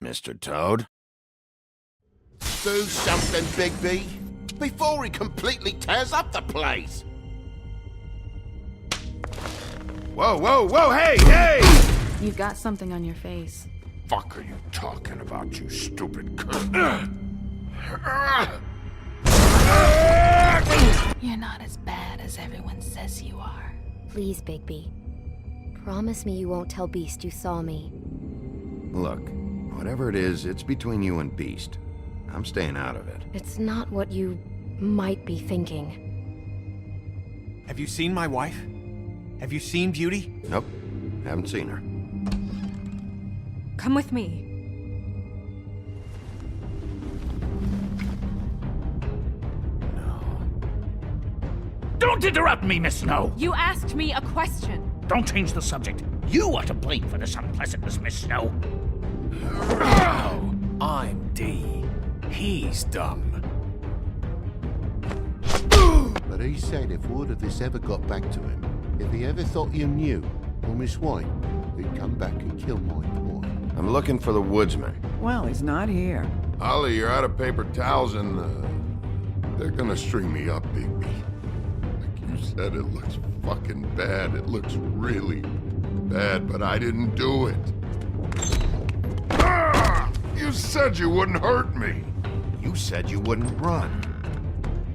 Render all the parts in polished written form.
Mr. Toad? Do something, Bigby, before he completely tears up the place. Whoa, whoa, whoa, hey, hey! You've got something on your face. Fuck are you talking about, you stupid You're not as bad as everyone says you are. Please, Bigby. Promise me you won't tell Beast you saw me. Look, whatever it is, it's between you and Beast. I'm staying out of it. It's not what you might be thinking. Have you seen my wife? Have you seen Beauty? Nope, haven't seen her. Come with me. Don't interrupt me, Miss Snow! You asked me a question. Don't change the subject. You are to blame for this unpleasantness, Miss Snow. Oh, I'm D. He's dumb. But he said if word of this ever got back to him, if he ever thought you knew, or Miss White, he'd come back and kill my boy. I'm looking for the woodsman. Well, he's not here. Ollie, you're out of paper towels and, they're gonna string me up, Bigby. Like you said, it looks fucking bad. It looks really bad, but I didn't do it. Ah! You said you wouldn't hurt me. You said you wouldn't run.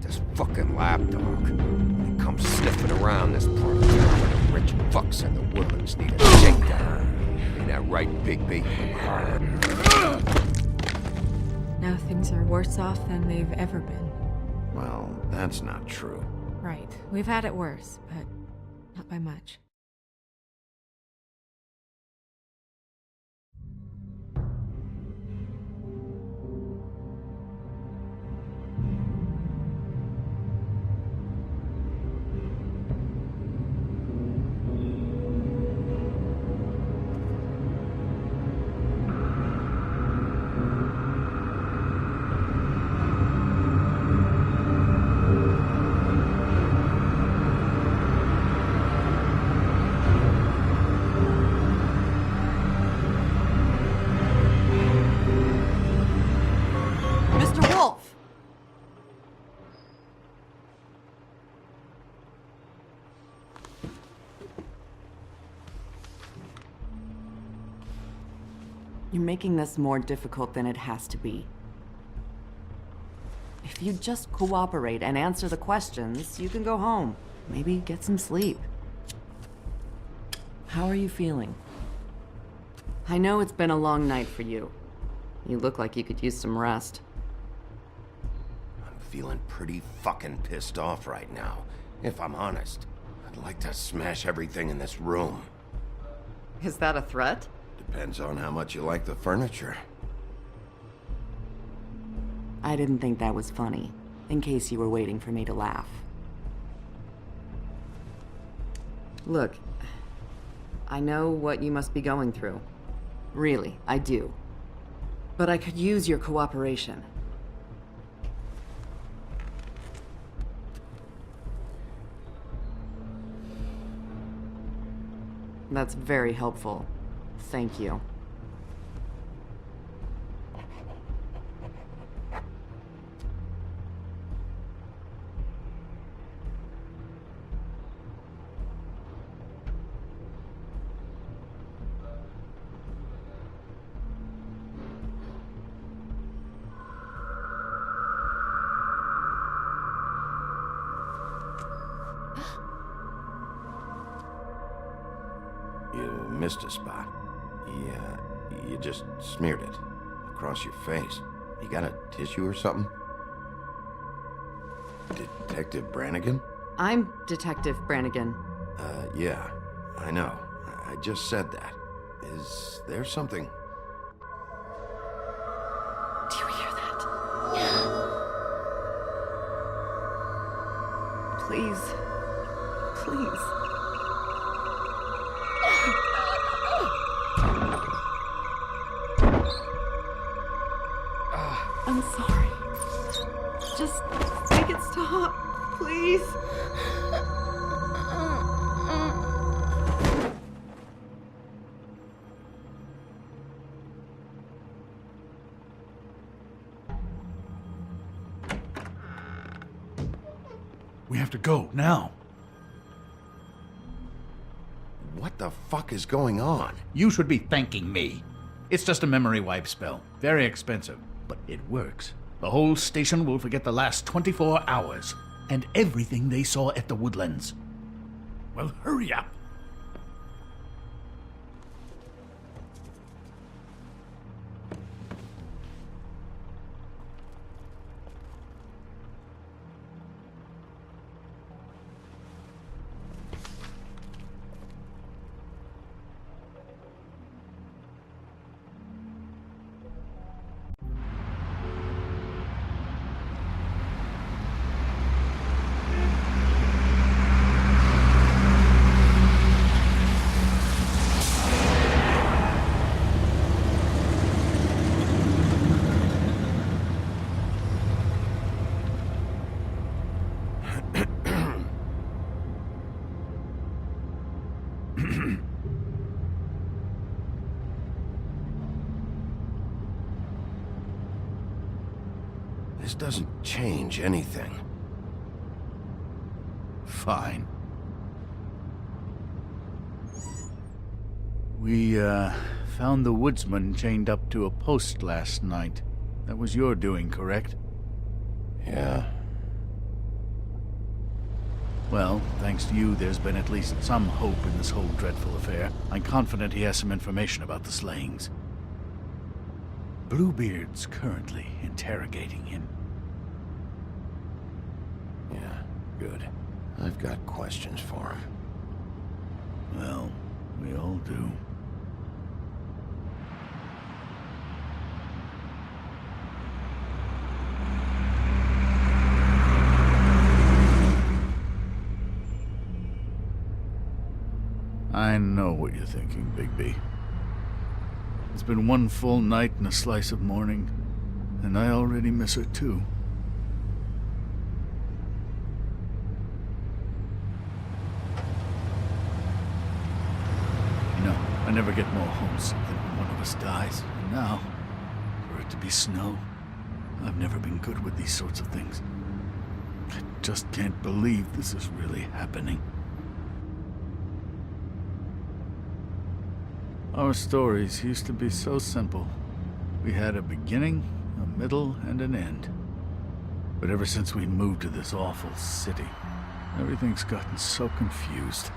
This fucking lapdog. He comes sniffing around this part of town where the rich fucks in the woodlands need a shakedown. Ain't that right, Bigby? Now things are worse off than they've ever been. Well, that's not true. Right. We've had it worse, but not by much. You're making this more difficult than it has to be. If you just cooperate and answer the questions, you can go home. Maybe get some sleep. How are you feeling? I know it's been a long night for you. You look like you could use some rest. I'm feeling pretty fucking pissed off right now, if I'm honest. I'd like to smash everything in this room. Is that a threat? Depends on how much you like the furniture. I didn't think that was funny, in case you were waiting for me to laugh. Look, I know what you must be going through. Really, I do. But I could use your cooperation. That's very helpful. Thank you. You missed a spot. You just smeared it across your face. You got a tissue or something? Detective Brannigan? I'm Detective Brannigan. Yeah, I know. I just said that. Is there something? Do you hear that? Please. Please. I'm sorry. Just make it stop, please. We have to go, now. What the fuck is going on? You should be thanking me. It's just a memory wipe spell. Very expensive, but it works. The whole station will forget the last 24 hours and everything they saw at the Woodlands. Well, hurry up. This doesn't change anything. Fine. We, found the woodsman chained up to a post last night. That was your doing, correct? Yeah. Well, thanks to you, there's been at least some hope in this whole dreadful affair. I'm confident he has some information about the slayings. Bluebeard's currently interrogating him. Yeah, good. I've got questions for him. Well, we all do. I know what you're thinking, Bigby. It's been one full night and a slice of morning, and I already miss her too. You know, I never get more homesick than when one of us dies. And now, for it to be snow, I've never been good with these sorts of things. I just can't believe this is really happening. Our stories used to be so simple. We had a beginning, a middle, and an end. But ever since we moved to this awful city, everything's gotten so confused.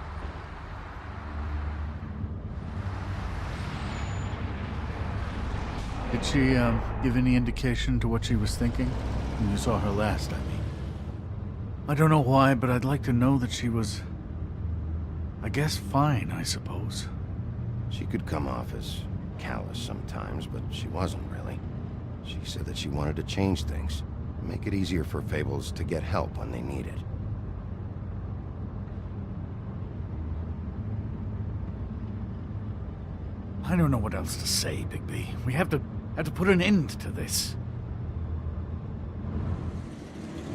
Did she, give any indication to what she was thinking? When you saw her last, I mean. I don't know why, but I'd like to know that she was... I guess fine, I suppose. She could come off as callous sometimes, but she wasn't really. She said that she wanted to change things, make it easier for Fables to get help when they need it. I don't know what else to say, Bigby. We have to put an end to this.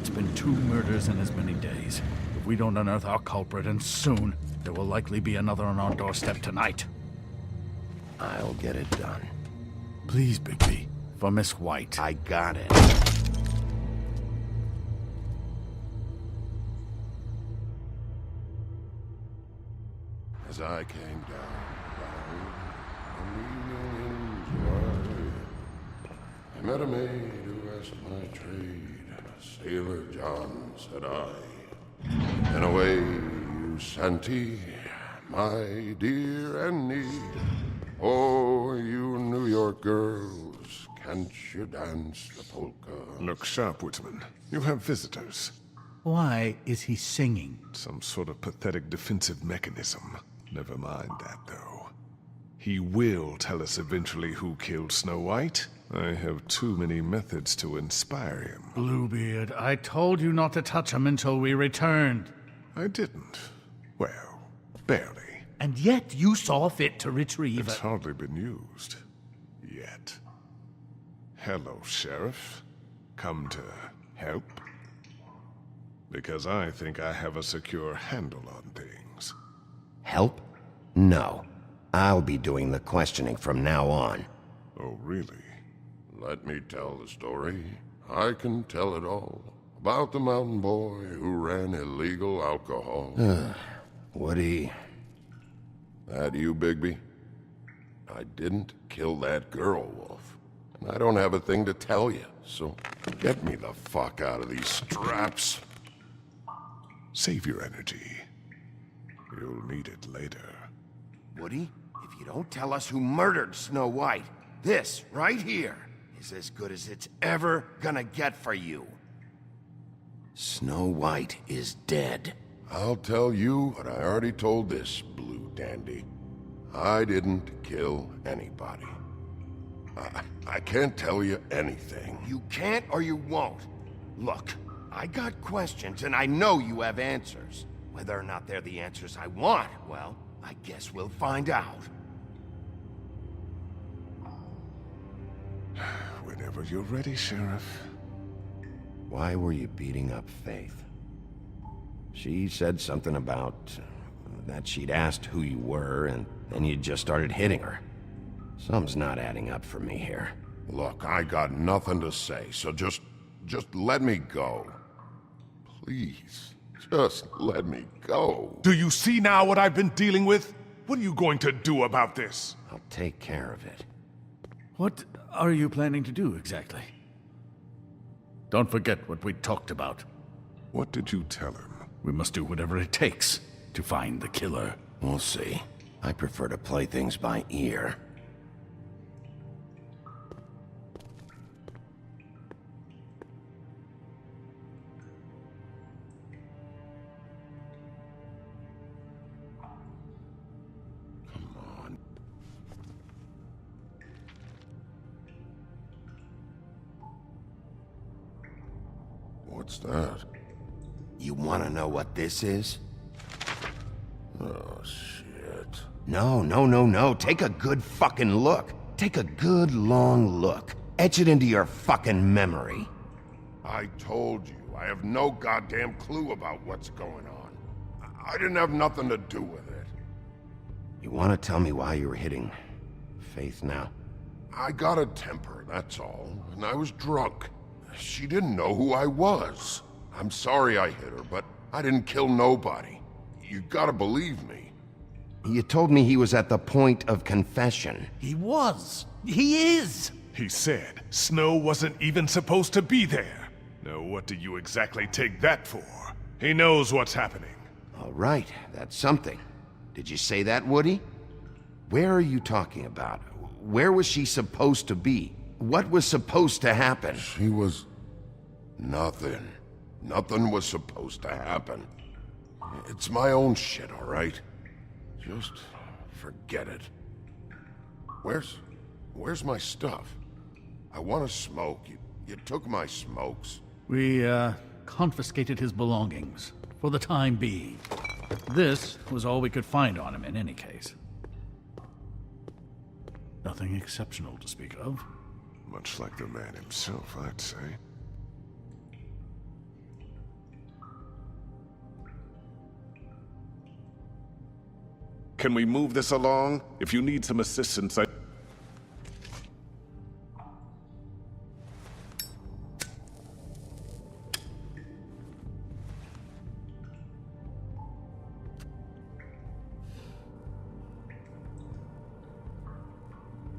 It's been 2 murders in as many days. If we don't unearth our culprit, and soon, there will likely be another on our doorstep tonight. I'll get it done. Please, Bigby. For Miss White. I got it. As I came down I met a maid who asked my trade. Sailor John, said I. And away you Santy, my dear Annie. Oh, you New York girls, can't you dance the polka? Look sharp, Woodsman. You have visitors. Why is he singing? Some sort of pathetic defensive mechanism. Never mind that, though. He will tell us eventually who killed Snow White. I have too many methods to inspire him. Bluebeard, I told you not to touch him until we returned. I didn't. Well, barely. And yet you saw fit to retrieve It's it. hardly been used. Yet. Hello, Sheriff. Come to help? Because I think I have a secure handle on things. Help? No. I'll be doing the questioning from now on. Oh, really? Let me tell the story. I can tell it all. About the mountain boy who ran illegal alcohol. Woody, That you, Bigby? I didn't kill that girl, Wolf. And I don't have a thing to tell you, so get me the fuck out of these straps. Save your energy. You'll need it later. Woody, if you don't tell us who murdered Snow White, this right here is as good as it's ever gonna get for you. Snow White is dead. I'll tell you what I already told this blue dandy. I didn't kill anybody. I can't tell you anything. You can't or you won't. Look, I got questions and I know you have answers. Whether or not they're the answers I want, well, I guess we'll find out. Whenever you're ready, Sheriff. Why were you beating up Faith? She said something about that she'd asked who you were, and then you just started hitting her. Something's not adding up for me here. Look, I got nothing to say, so just let me go. Please, just let me go. Do you see now what I've been dealing with? What are you going to do about this? I'll take care of it. What are you planning to do exactly? Don't forget what we talked about. What did you tell him? We must do whatever it takes to find the killer. We'll see. I prefer to play things by ear. What's that? You want to know what this is? Oh, shit. No. Take a good fucking look. Take a good long look. Etch it into your fucking memory. I told you, I have no goddamn clue about what's going on. I didn't have nothing to do with it. You want to tell me why you were hitting Faith now? I got a temper, that's all, and I was drunk. She didn't know who I was. I'm sorry I hit her, but I didn't kill nobody. You gotta believe me. You told me he was at the point of confession. He was. He is. He said Snow wasn't even supposed to be there. Now what do you exactly take that for? He knows what's happening. All right, that's something. Did you say that, Woody? Where are you talking about? Where was she supposed to be? What was supposed to happen? She was... nothing. Nothing was supposed to happen. It's my own shit, all right? Just forget it. Where's my stuff? I want to smoke. You took my smokes. We, confiscated his belongings, for the time being. This was all we could find on him in any case. Nothing exceptional to speak of. Much like the man himself, I'd say. Can we move this along? If you need some assistance, I...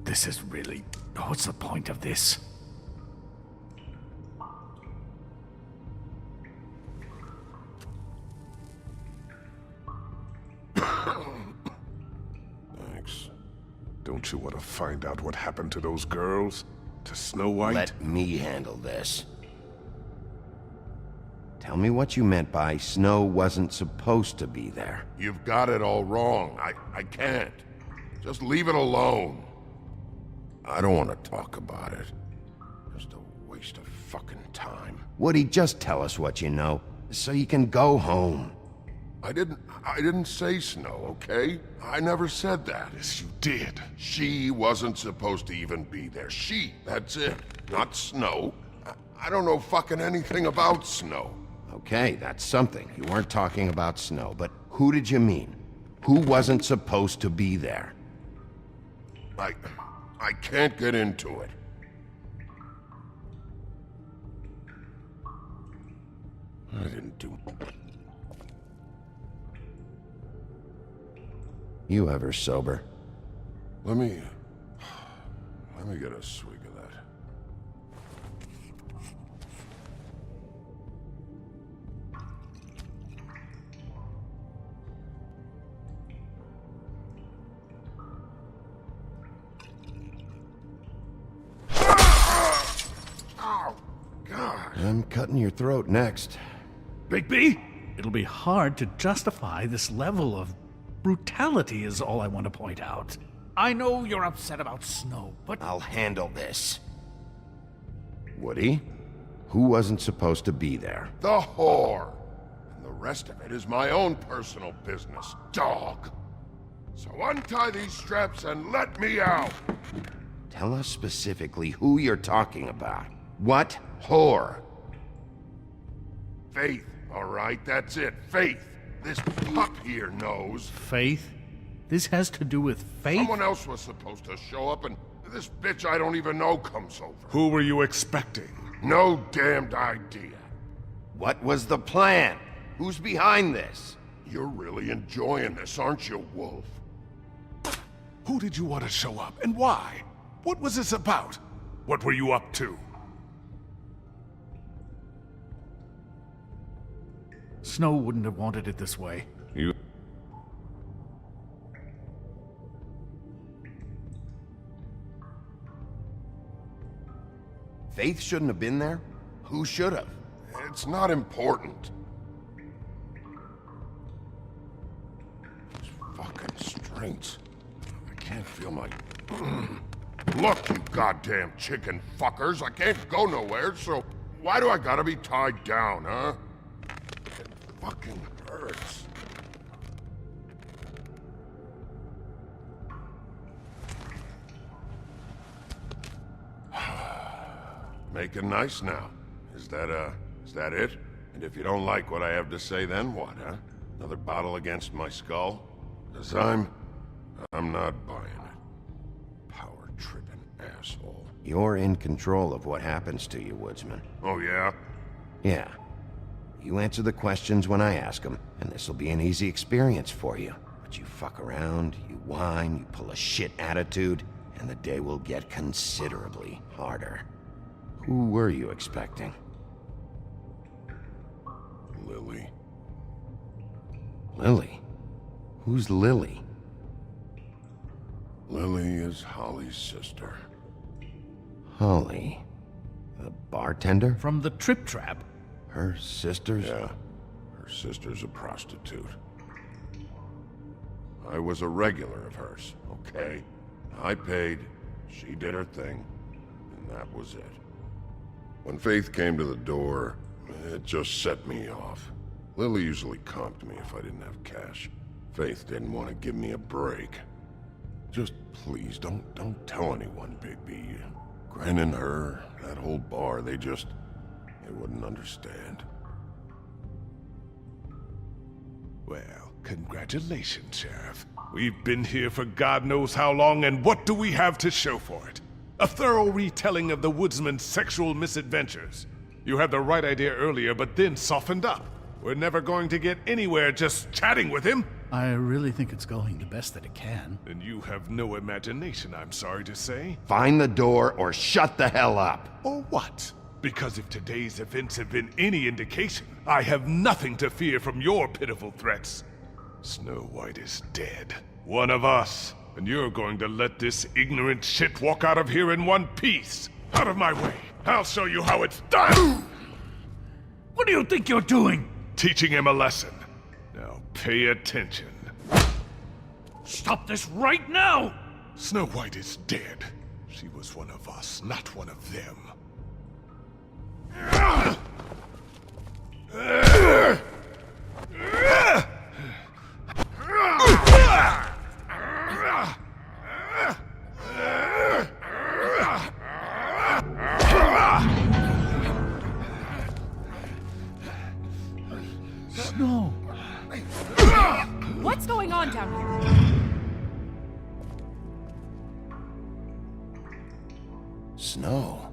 This is really... What's the point of this? Thanks. Don't you want to find out what happened to those girls? To Snow White? Let me handle this. Tell me what you meant by Snow wasn't supposed to be there. You've got it all wrong. I can't. Just leave it alone. I don't want to talk about it. Just a waste of fucking time. Woody, just tell us what you know, so you can go home. I didn't say Snow, okay? I never said that. Yes, you did. She wasn't supposed to even be there. That's it. Not Snow. I don't know fucking anything about Snow. Okay, that's something. You weren't talking about Snow, but who did you mean? Who wasn't supposed to be there? I can't get into it. I didn't do... You ever sober? Let me get a swig of that. Oh, God. I'm cutting your throat next. Bigby, it'll be hard to justify this level of brutality is all I want to point out. I know you're upset about Snow, but... I'll handle this. Woody? Who wasn't supposed to be there? The whore! And the rest of it is my own personal business, dog. So untie these straps and let me out! Tell us specifically who you're talking about. What whore? Faith, all right? That's it, Faith. This pup here knows. Faith? This has to do with faith? Someone else was supposed to show up, and this bitch I don't even know comes over. Who were you expecting? No damned idea. What was the plan? Who's behind this? You're really enjoying this, aren't you, Wolf? Who did you want to show up, and why? What was this about? What were you up to? Snow wouldn't have wanted it this way. You... Faith shouldn't have been there? Who should have? It's not important. These fucking strings. I can't feel my... Look, you goddamn chicken fuckers, I can't go nowhere, so why do I gotta be tied down, huh? It fucking hurts. Making nice now. Is that it? And if you don't like what I have to say, then what, huh? Another bottle against my skull? 'Cause I'm not buying it. Power-tripping asshole. You're in control of what happens to you, Woodsman. Oh, yeah? Yeah. You answer the questions when I ask them, and this'll be an easy experience for you. But you fuck around, you whine, you pull a shit attitude, and the day will get considerably harder. Who were you expecting? Lily. Lily? Who's Lily? Lily is Holly's sister. Holly? The bartender? From the Trip Trap? Her sister's? Yeah. Her sister's a prostitute. I was a regular of hers, okay? I paid, she did her thing, and that was it. When Faith came to the door, it just set me off. Lily usually comped me if I didn't have cash. Faith didn't want to give me a break. Just please, don't tell anyone, Bigby. Gren and her, that whole bar, they wouldn't understand. Well, congratulations, Sheriff. We've been here for God knows how long, and what do we have to show for it? A thorough retelling of the woodsman's sexual misadventures. You had the right idea earlier, but then softened up. We're never going to get anywhere just chatting with him. I really think it's going the best that it can. And you have no imagination, I'm sorry to say. Find the door or shut the hell up! Or what? Because if today's events have been any indication, I have nothing to fear from your pitiful threats. Snow White is dead. One of us. And you're going to let this ignorant shit walk out of here in one piece. Out of my way. I'll show you how it's done! What do you think you're doing? Teaching him a lesson. Now pay attention. Stop this right now! Snow White is dead. She was one of us, not one of them. Snow! What's going on down here? Snow.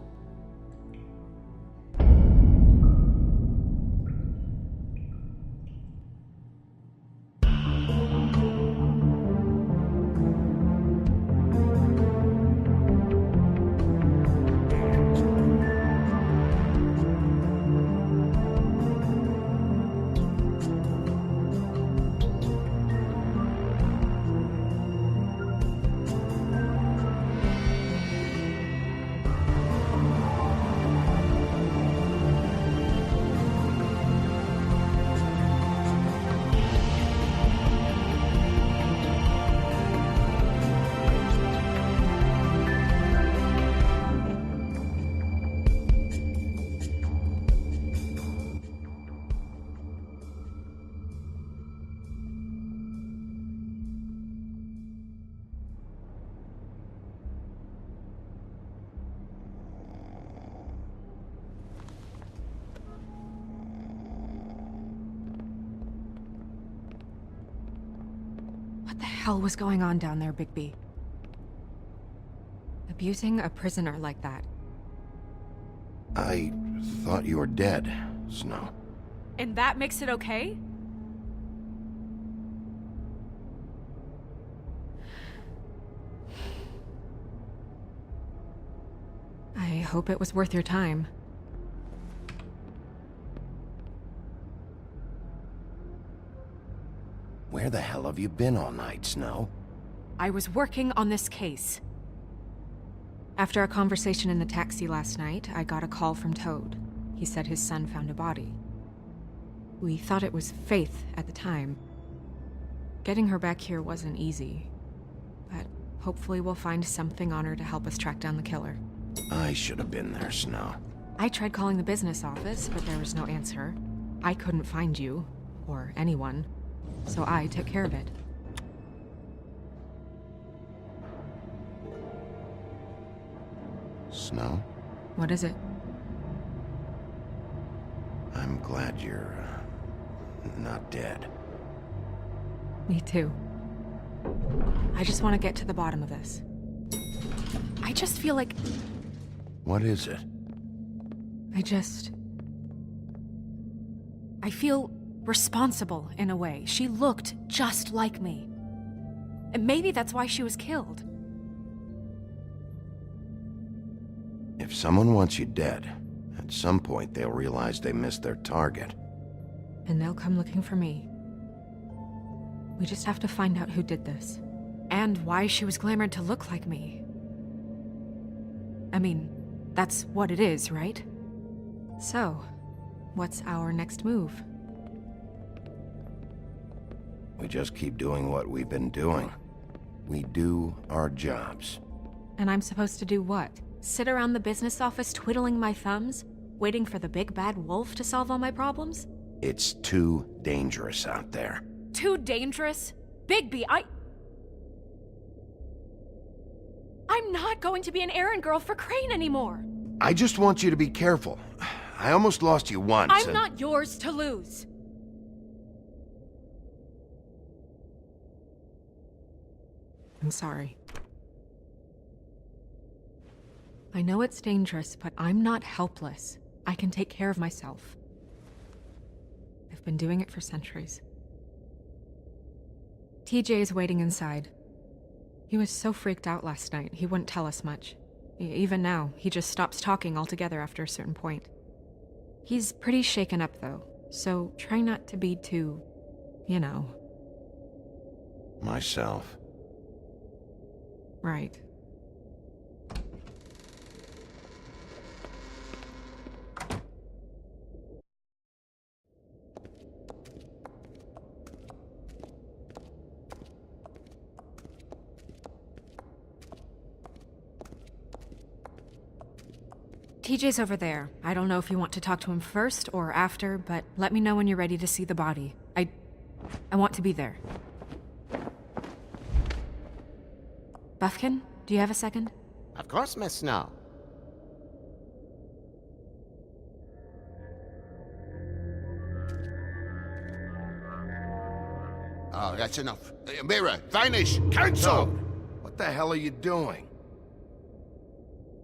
hell was going on down there, Bigby? Abusing a prisoner like that. I thought you were dead, Snow. And that makes it okay? I hope it was worth your time. Where the hell have you been all night, Snow? I was working on this case. After a conversation in the taxi last night, I got a call from Toad. He said his son found a body. We thought it was Faith at the time. Getting her back here wasn't easy, but hopefully we'll find something on her to help us track down the killer. I should have been there, Snow. I tried calling the business office, but there was no answer. I couldn't find you, or anyone, so I took care of it. Snow? What is it? I'm glad you're, not dead. Me too. I just want to get to the bottom of this. I just feel like... What is it? I feel responsible in a way. She looked just like me. And maybe that's why she was killed. If someone wants you dead, at some point they'll realize they missed their target. And they'll come looking for me. We just have to find out who did this. And why she was glamored to look like me. I mean, that's what it is, right? So, what's our next move? We just keep doing what we've been doing. We do our jobs. And I'm supposed to do what? Sit around the business office twiddling my thumbs, waiting for the big bad wolf to solve all my problems? It's too dangerous out there. Too dangerous? Bigby, I'm not going to be an errand girl for Crane anymore! I just want you to be careful. I almost lost you once. I'm not yours to lose! I'm sorry. I know it's dangerous, but I'm not helpless. I can take care of myself. I've been doing it for centuries. TJ is waiting inside. He was so freaked out last night, he wouldn't tell us much. Even now, he just stops talking altogether after a certain point. He's pretty shaken up, though, so try not to be too, you know. Myself. Right. TJ's over there. I don't know if you want to talk to him first or after, but let me know when you're ready to see the body. I want to be there. Buffkin, do you have a second? Of course, Miss Snow. Oh, that's enough. Mirror, vanish, cancel! What the hell are you doing?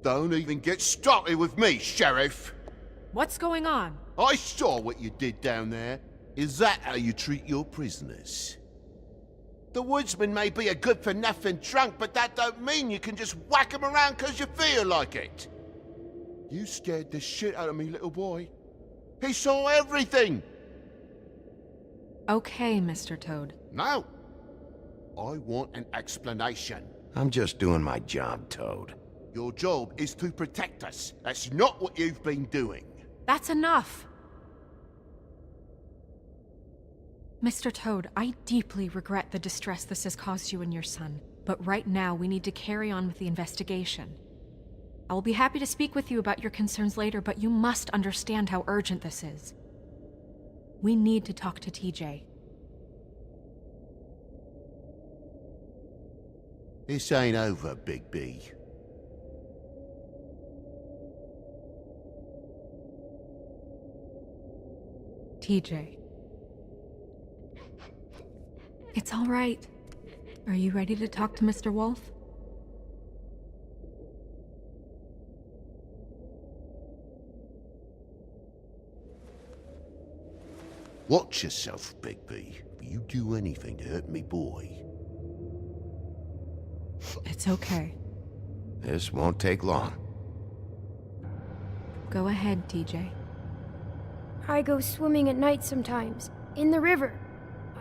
Don't even get started with me, Sheriff. What's going on? I saw what you did down there. Is that how you treat your prisoners? The woodsman may be a good-for-nothing drunk, but that don't mean you can just whack him around because you feel like it. You scared the shit out of me, little boy. He saw everything. Okay, Mr. Toad. No. I want an explanation. I'm just doing my job, Toad. Your job is to protect us. That's not what you've been doing. That's enough! Mr. Toad, I deeply regret the distress this has caused you and your son, but right now we need to carry on with the investigation. I will be happy to speak with you about your concerns later, but you must understand how urgent this is. We need to talk to TJ. This ain't over, Big B. TJ. It's all right. Are you ready to talk to Mr. Wolf? Watch yourself, Bigby. You do anything to hurt me, boy. It's okay. This won't take long. Go ahead, TJ. I go swimming at night sometimes, in the river.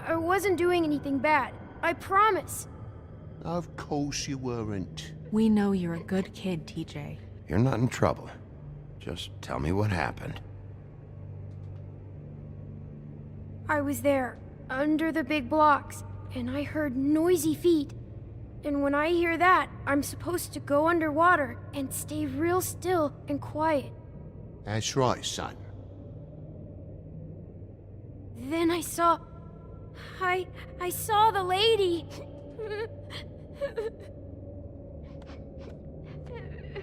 I wasn't doing anything bad. I promise. Of course you weren't. We know you're a good kid, TJ. You're not in trouble. Just tell me what happened. I was there, under the big blocks, and I heard noisy feet. And when I hear that, I'm supposed to go underwater and stay real still and quiet. That's right, son. Then I saw the lady.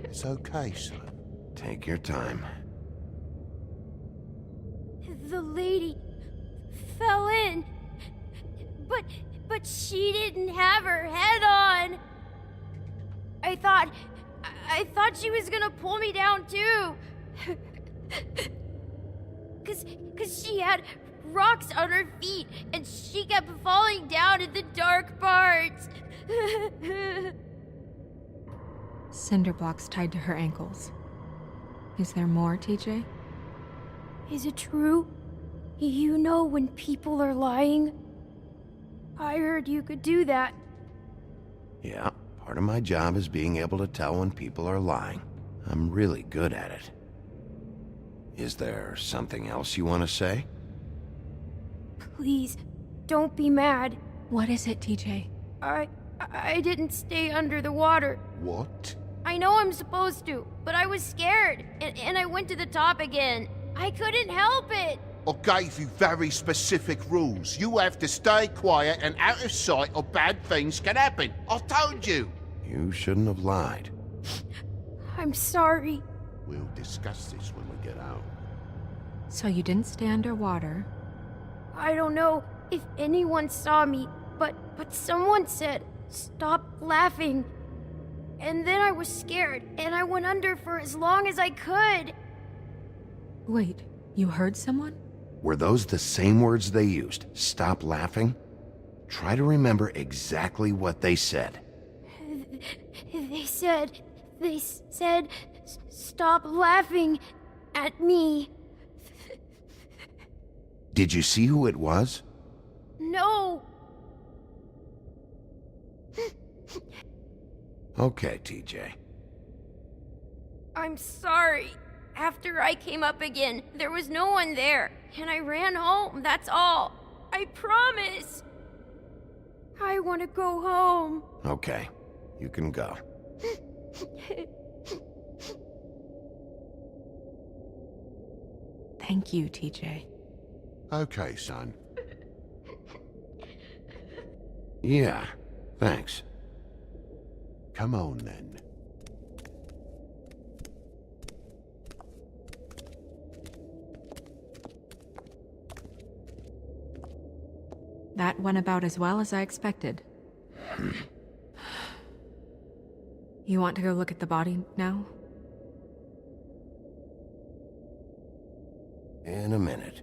It's okay, son. Take your time. The lady fell in. But she didn't have her head on. I thought she was gonna pull me down too. Cause she had rocks on her feet and she kept falling down in the dark parts. Cinder blocks tied to her ankles. Is there more, TJ? Is it true? You know when people are lying? I heard you could do that. Yeah, part of my job is being able to tell when people are lying. I'm really good at it. Is there something else you want to say? Please, don't be mad. What is it, TJ? I didn't stay under the water. What? I know I'm supposed to, but I was scared, and I went to the top again. I couldn't help it. I gave you very specific rules. You have to stay quiet and out of sight or bad things can happen. I told you. You shouldn't have lied. I'm sorry. We'll discuss this when we get home. So you didn't stay underwater. I don't know if anyone saw me, but someone said, "Stop laughing." And then I was scared, and I went under for as long as I could. Wait, you heard someone? Were those the same words they used? Stop laughing? Try to remember exactly what they said. They said, "Stop laughing at me." Did you see who it was? No. Okay, TJ. I'm sorry. After I came up again, there was no one there, and I ran home, that's all. I promise. I want to go home. Okay, you can go. Thank you, TJ. Okay, son. Yeah, thanks. Come on, then. That went about as well as I expected. You want to go look at the body now? In a minute.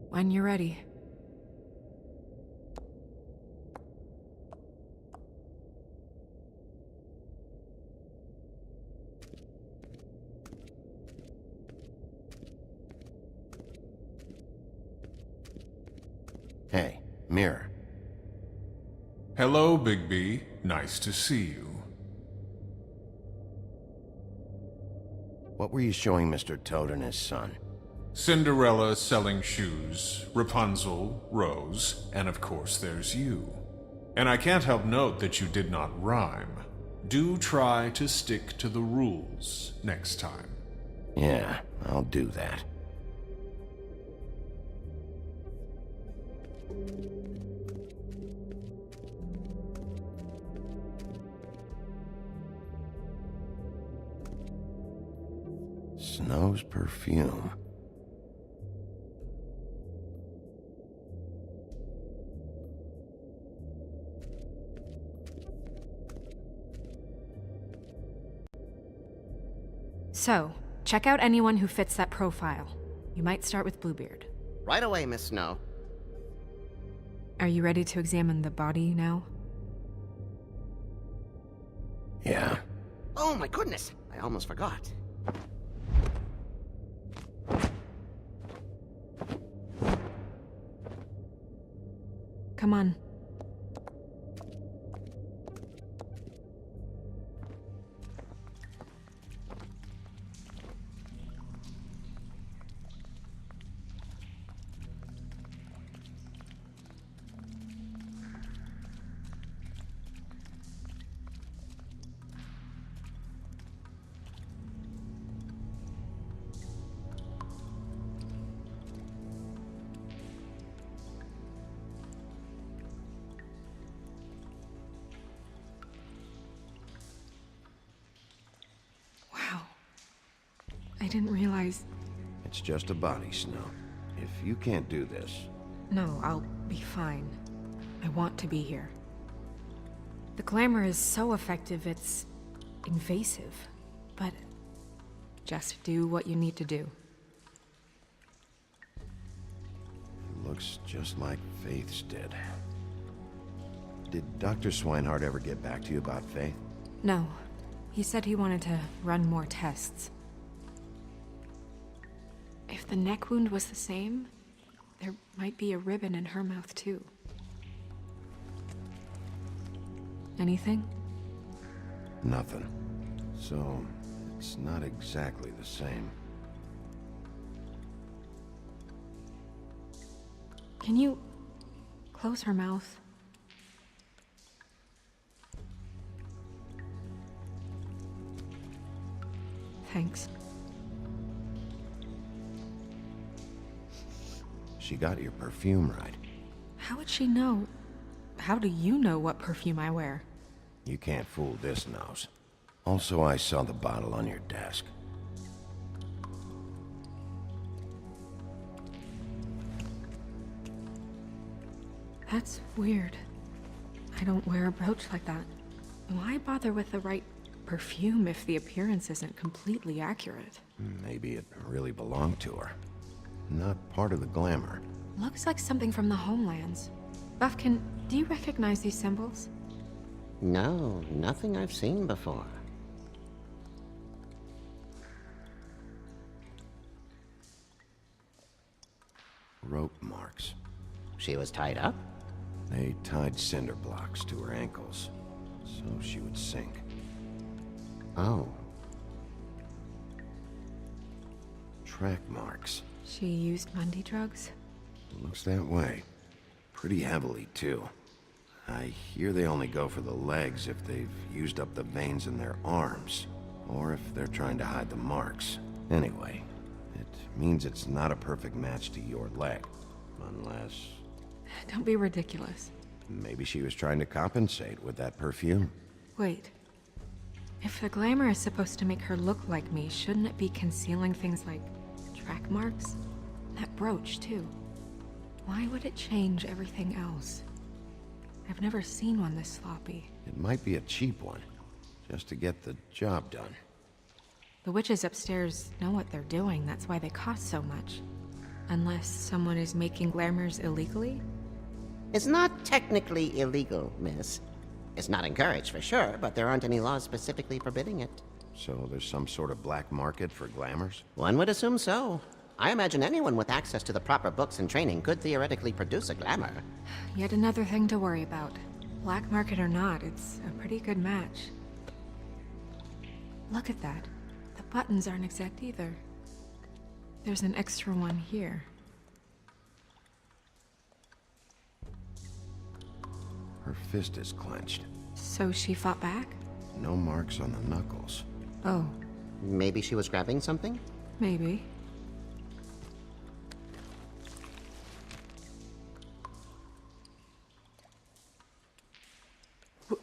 When you're ready. Hey, Mirror. Hello, Bigby. Nice to see you. What were you showing Mr. Toad and his son? Cinderella selling shoes, Rapunzel, Rose, and of course there's you. And I can't help note that you did not rhyme. Do try to stick to the rules next time. Yeah, I'll do that. Snow's perfume. So, check out anyone who fits that profile. You might start with Bluebeard. Right away, Miss Snow. Are you ready to examine the body now? Yeah. Oh my goodness, I almost forgot. Come on. I didn't realize... It's just a body, Snow. If you can't do this... No, I'll be fine. I want to be here. The glamour is so effective, it's invasive. But just do what you need to do. It looks just like Faith's did. Did Dr. Swinehart ever get back to you about Faith? No. He said he wanted to run more tests. If the neck wound was the same, there might be a ribbon in her mouth too. Anything? Nothing. So, it's not exactly the same. Can you close her mouth? Thanks. She got your perfume right. How would she know? How do you know what perfume I wear? You can't fool this nose. Also, I saw the bottle on your desk. That's weird. I don't wear a brooch like that. Why bother with the right perfume if the appearance isn't completely accurate? Maybe it really belonged to her. Not part of the glamour. Looks like something from the homelands. Buffkin, do you recognize these symbols? No, nothing I've seen before. Rope marks. She was tied up? They tied cinder blocks to her ankles, so she would sink. Oh. Track marks. She used Mundy drugs? Looks that way. Pretty heavily, too. I hear they only go for the legs if they've used up the veins in their arms, or if they're trying to hide the marks. Anyway, it means it's not a perfect match to your leg, unless... Don't be ridiculous. Maybe she was trying to compensate with that perfume. Wait. If the glamour is supposed to make her look like me, shouldn't it be concealing things like track marks? That brooch, too. Why would it change everything else? I've never seen one this sloppy. It might be a cheap one, just to get the job done. The witches upstairs know what they're doing, that's why they cost so much. Unless someone is making glamours illegally? It's not technically illegal, miss. It's not encouraged for sure, but there aren't any laws specifically forbidding it. So there's some sort of black market for glamours? One would assume so. I imagine anyone with access to the proper books and training could theoretically produce a glamour. Yet another thing to worry about. Black market or not, it's a pretty good match. Look at that. The buttons aren't exact either. There's an extra one here. Her fist is clenched. So she fought back? No marks on the knuckles. Oh. Maybe she was grabbing something? Maybe.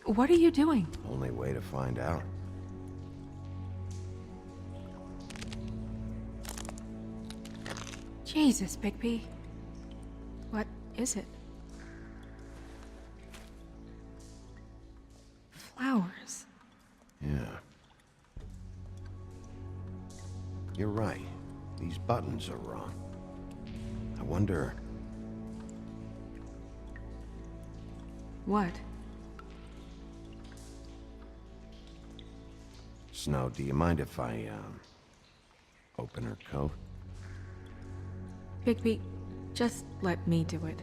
What are you doing? Only way to find out. Jesus, Bigby. What is it? Flowers. Yeah. You're right. These buttons are wrong. I wonder... What? Snow, do you mind if I, open her coat? Bigby, just let me do it.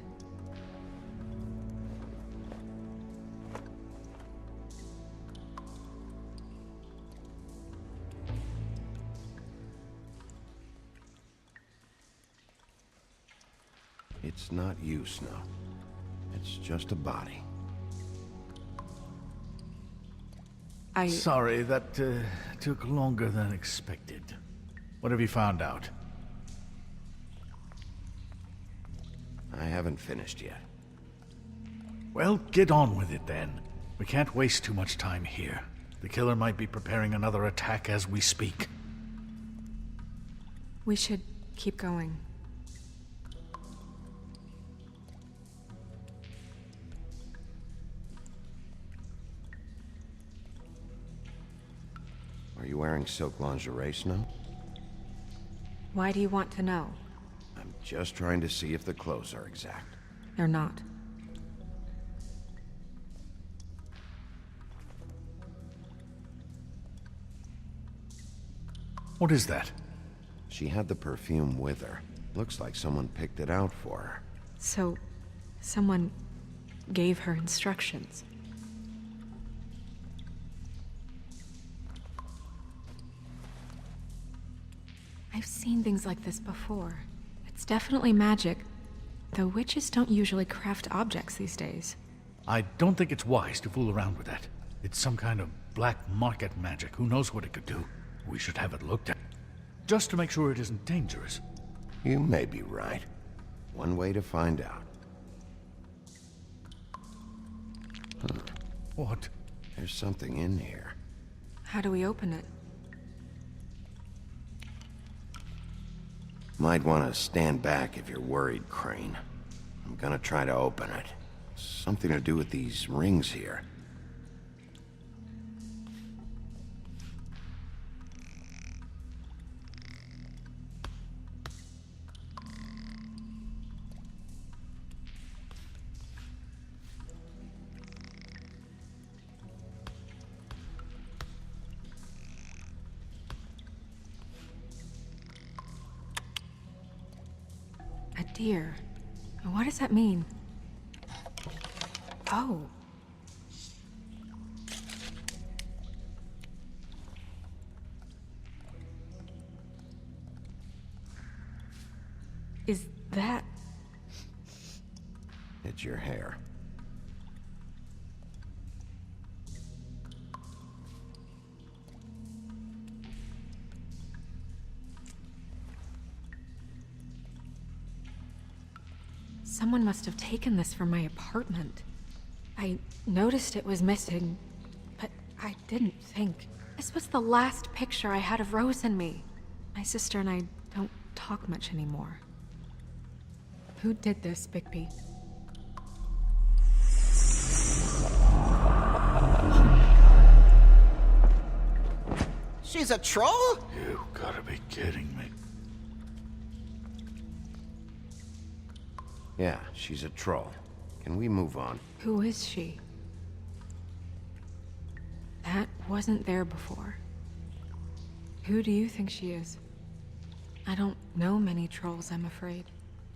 It's not you, Snow. It's just a body. Sorry, that took longer than expected. What have you found out? I haven't finished yet. Well, get on with it then. We can't waste too much time here. The killer might be preparing another attack as we speak. We should keep going. Are you wearing silk lingerie, Snow? Why do you want to know? I'm just trying to see if the clothes are exact. They're not. What is that? She had the perfume with her. Looks like someone picked it out for her. So, someone gave her instructions. I've seen things like this before. It's definitely magic, though witches don't usually craft objects these days. I don't think it's wise to fool around with that. It's some kind of black market magic. Who knows what it could do? We should have it looked at. Just to make sure it isn't dangerous. You may be right. One way to find out. Huh. What? There's something in here. How do we open it? Might want to stand back if you're worried, Crane. I'm gonna try to open it. Something to do with these rings here. A deer. What does that mean? Oh. Is that... It's your hair. Someone must have taken this from my apartment. I noticed it was missing, but I didn't think. This was the last picture I had of Rose and me. My sister and I don't talk much anymore. Who did this, Bigby? She's a troll? You gotta be kidding me. Yeah, she's a troll. Can we move on? Who is she? That wasn't there before. Who do you think she is? I don't know many trolls, I'm afraid.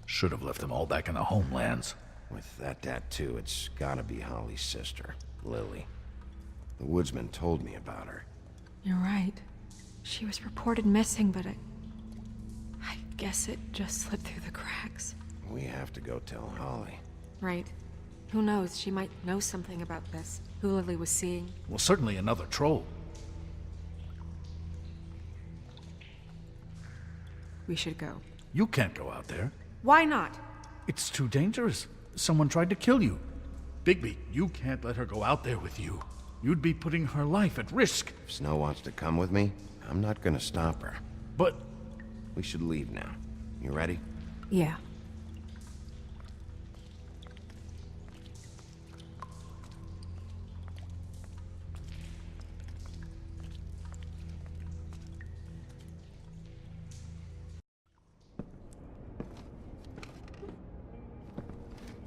Should have left them all back in the homelands. With that tattoo, it's gotta be Holly's sister, Lily. The woodsman told me about her. You're right. She was reported missing, but I guess it just slipped through the cracks. We have to go tell Holly. Right. Who knows, she might know something about this. Who Lily was seeing. Well, certainly another troll. We should go. You can't go out there. Why not? It's too dangerous. Someone tried to kill you. Bigby, you can't let her go out there with you. You'd be putting her life at risk. If Snow wants to come with me, I'm not gonna stop her. But... We should leave now. You ready? Yeah.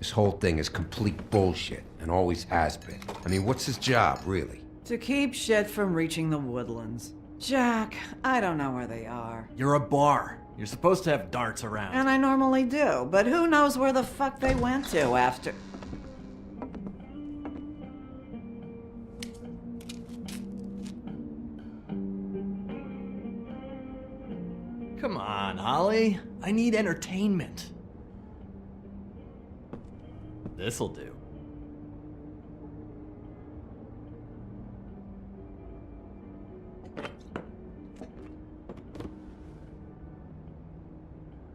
This whole thing is complete bullshit, and always has been. I mean, what's his job, really? To keep shit from reaching the woodlands. Jack, I don't know where they are. You're a bar. You're supposed to have darts around. And I normally do, but who knows where the fuck they went to after... Come on, Holly. I need entertainment. This'll do.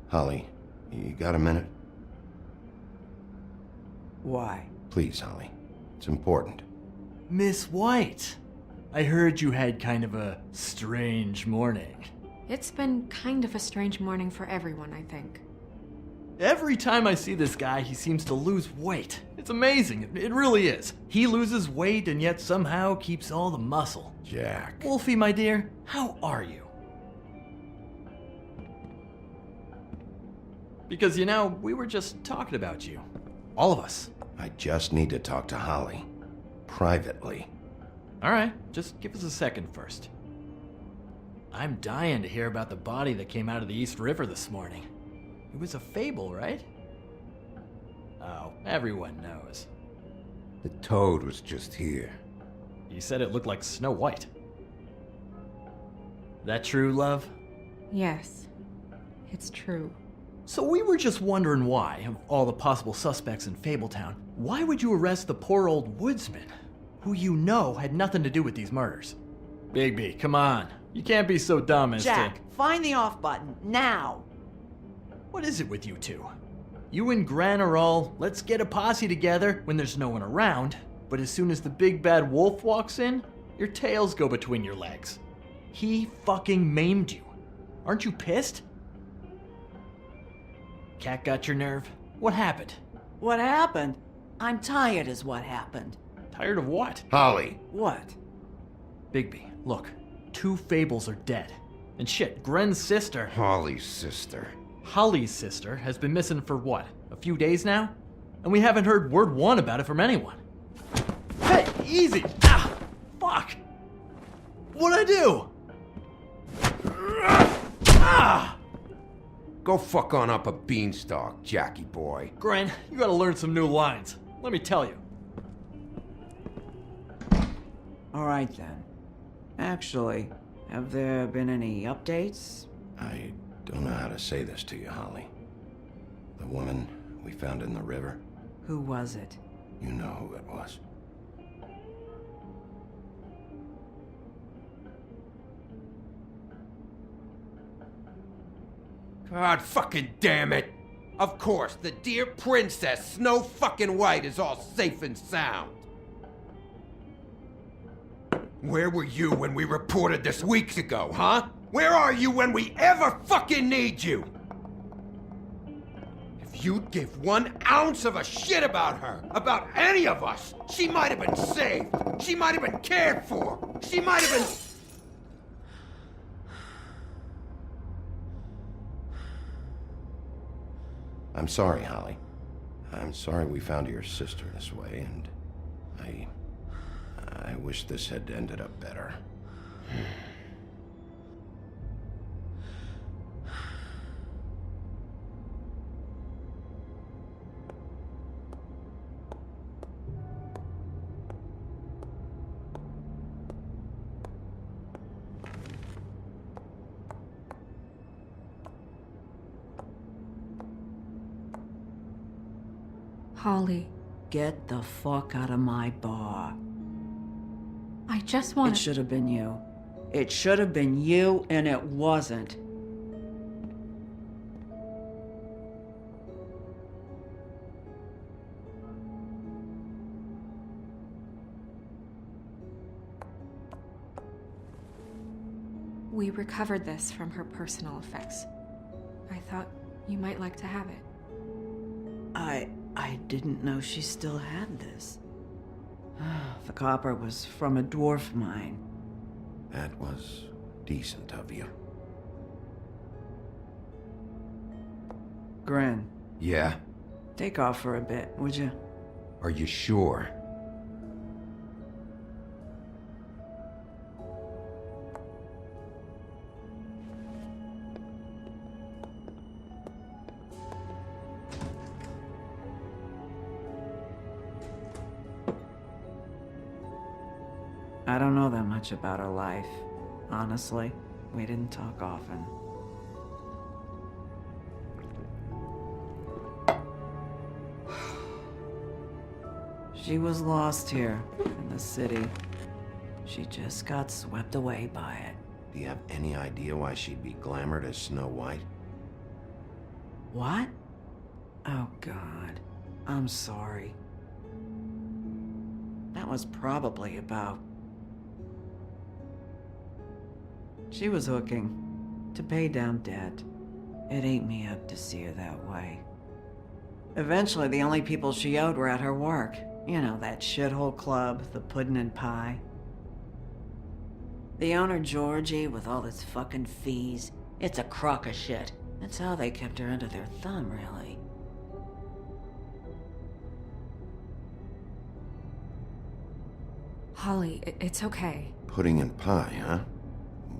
Holly, you got a minute? Why? Please, Holly. It's important. Miss White, I heard you had kind of a strange morning. It's been kind of a strange morning for everyone, I think. Every time I see this guy, he seems to lose weight. It's amazing. It really is. He loses weight and yet somehow keeps all the muscle. Jack. Wolfie, my dear, how are you? Because, you know, we were just talking about you. All of us. I just need to talk to Holly. Privately. All right, just give us a second first. I'm dying to hear about the body that came out of the East River this morning. It was a fable, right? Oh, everyone knows. The toad was just here. You said it looked like Snow White. That true, love? Yes, it's true. So we were just wondering why, of all the possible suspects in Fabletown, why would you arrest the poor old woodsman, who you know had nothing to do with these murders? Bigby, come on. You can't be so dumb as Jack, find the off button, now! What is it with you two? You and Gran are all, let's get a posse together when there's no one around, but as soon as the big bad wolf walks in, your tails go between your legs. He fucking maimed you. Aren't you pissed? Cat got your nerve? What happened? What happened? I'm tired is what happened. Tired of what? Holly. What? Bigby, look. 2 Fables are dead. And shit, Gren's sister... Holly's sister. Holly's sister has been missing for what? A few days now? And we haven't heard word one about it from anyone. Hey, easy! Ah! Fuck! What'd I do? Ah! Go fuck on up a beanstalk, Jackie boy. Gren, you gotta learn some new lines. Let me tell you. All right then. Actually, have there been any updates? I don't know how to say this to you, Holly. The woman we found in the river. Who was it? You know who it was. God fucking damn it! Of course, the dear princess, Snow fucking White, is all safe and sound. Where were you when we reported this weeks ago, huh? Where are you when we ever fucking need you? If you'd give 1 ounce of a shit about her, about any of us, she might have been saved. She might have been cared for. She might have been... I'm sorry, Holly. I'm sorry we found your sister this way, and I wish this had ended up better. Holly, Get the fuck out of my bar. I just want It should have been you. It should have been you, and it wasn't. We recovered this from her personal effects. I thought you might like to have it. I didn't know she still had this. The copper was from a dwarf mine. That was decent of you. Gren, Yeah? Take off for a bit, would you? Are you sure? I don't know that much about her life. Honestly, we didn't talk often. She was lost here in the city. She just got swept away by it. Do you have any idea why she'd be glamored as Snow White? What? Oh, God. I'm sorry. That was probably about... She was hooking to pay down debt. It ate me up to see her that way. Eventually, the only people she owed were at her work. You know, that shithole club, the Puddin' and Pie. The owner, Georgie, with all his fucking fees, it's a crock of shit. That's how they kept her under their thumb, really. Holly, it's okay. Pudding and pie, huh?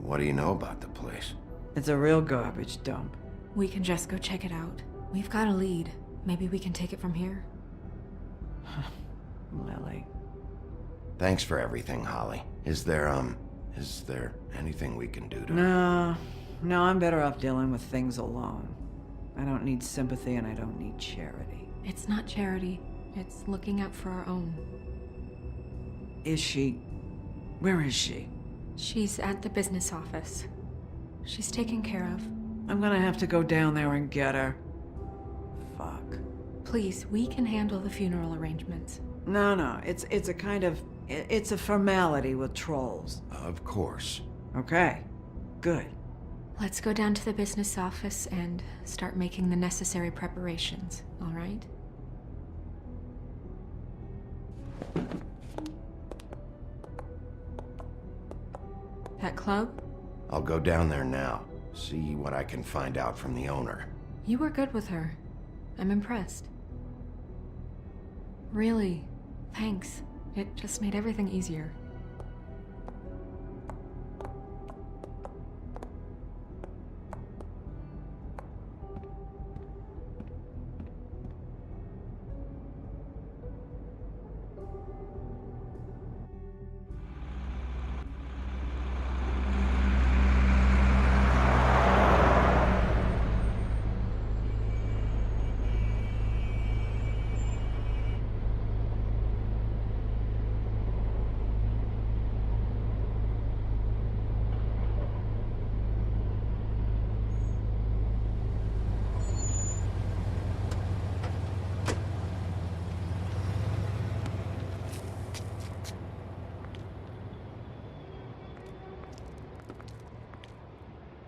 What do you know about the place? It's a real garbage dump. We can just go check it out. We've got a lead. Maybe we can take it from here. Lily. Thanks for everything, Holly. Is there anything we can do to... No, I'm better off dealing with things alone. I don't need sympathy and I don't need charity. It's not charity. It's looking out for our own. Is she... Where is she? She's at the business office. She's taken care of. I'm gonna have to go down there and get her. Fuck. Please, we can handle the funeral arrangements. No, it's a kind of... It's a formality with trolls. Of course. Okay, good. Let's go down to the business office and start making the necessary preparations, all right? That club? I'll go down there now. See what I can find out from the owner. You were good with her. I'm impressed. Really, thanks. It just made everything easier.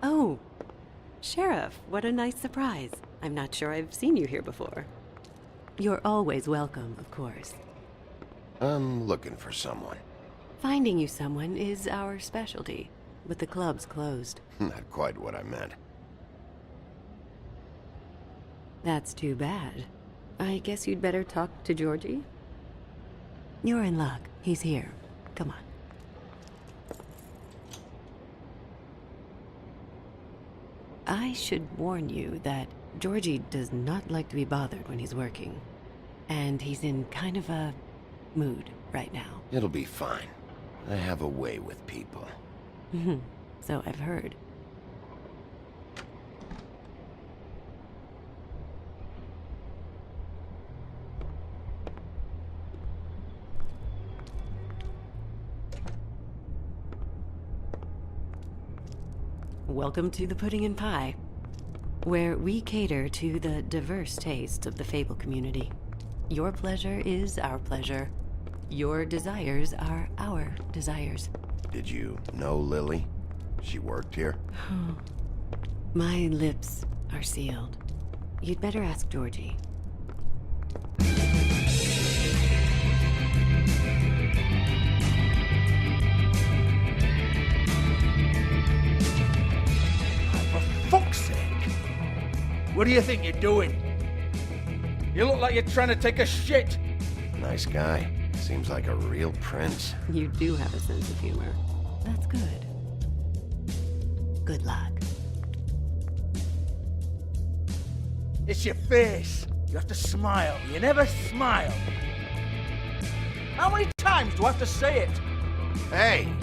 Oh, Sheriff, what a nice surprise. I'm not sure I've seen you here before. You're always welcome, of course. I'm looking for someone. Finding you someone is our specialty, but the club's closed. Not quite what I meant. That's too bad. I guess you'd better talk to Georgie? You're in luck. He's here. Come on. I should warn you that Georgie does not like to be bothered when he's working. And he's in kind of a mood right now. It'll be fine. I have a way with people. So I've heard. Welcome to the Pudding and Pie, where we cater to the diverse tastes of the Fable community. Your pleasure is our pleasure. Your desires are our desires. Did you know Lily? She worked here? My lips are sealed. You'd better ask Georgie. For fuck's sake! What do you think you're doing? You look like you're trying to take a shit. Nice guy. Seems like a real prince. You do have a sense of humor. That's good. Good luck. It's your face. You have to smile. You never smile. How many times do I have to say it? Hey!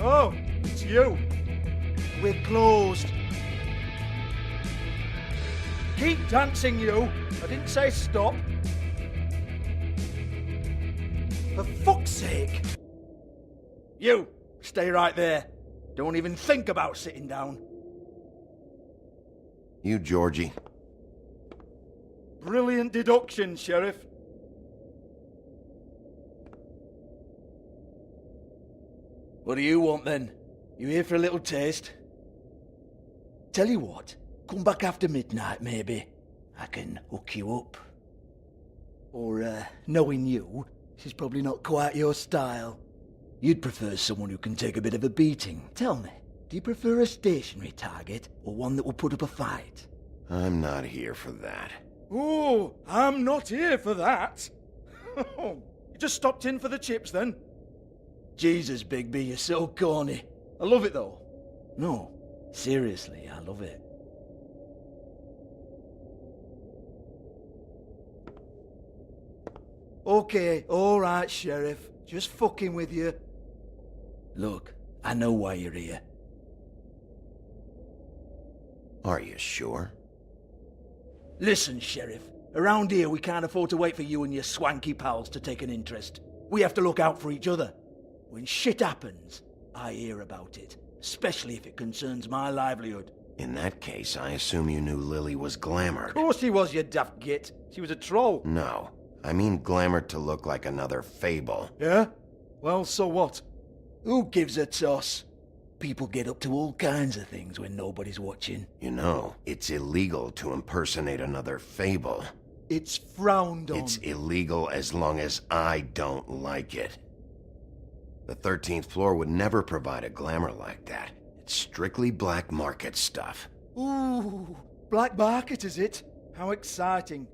Oh, it's you. We're closed. Keep dancing, you. I didn't say stop. For fuck's sake. You, stay right there. Don't even think about sitting down. You, Georgie. Brilliant deduction, Sheriff. What do you want then? You here for a little taste? Tell you what, come back after midnight maybe. I can hook you up. Or, knowing you, she's probably not quite your style. You'd prefer someone who can take a bit of a beating. Tell me, do you prefer a stationary target or one that will put up a fight? I'm not here for that. Oh, I'm not here for that. You just stopped in for the chips then? Jesus, Bigby, you're so corny. I love it though. No, seriously, I love it. Okay, alright, Sheriff. Just fucking with you. Look, I know why you're here. Are you sure? Listen, Sheriff. Around here, we can't afford to wait for you and your swanky pals to take an interest. We have to look out for each other. When shit happens, I hear about it. Especially if it concerns my livelihood. In that case, I assume you knew Lily was glamored. Of course she was, you daft git. She was a troll. No. I mean glamored to look like another Fable. Yeah? Well, so what? Who gives a toss? People get up to all kinds of things when nobody's watching. You know, it's illegal to impersonate another Fable. It's frowned on. It's illegal as long as I don't like it. The 13th floor would never provide a glamour like that. It's strictly black market stuff. Ooh, black market is it? How exciting.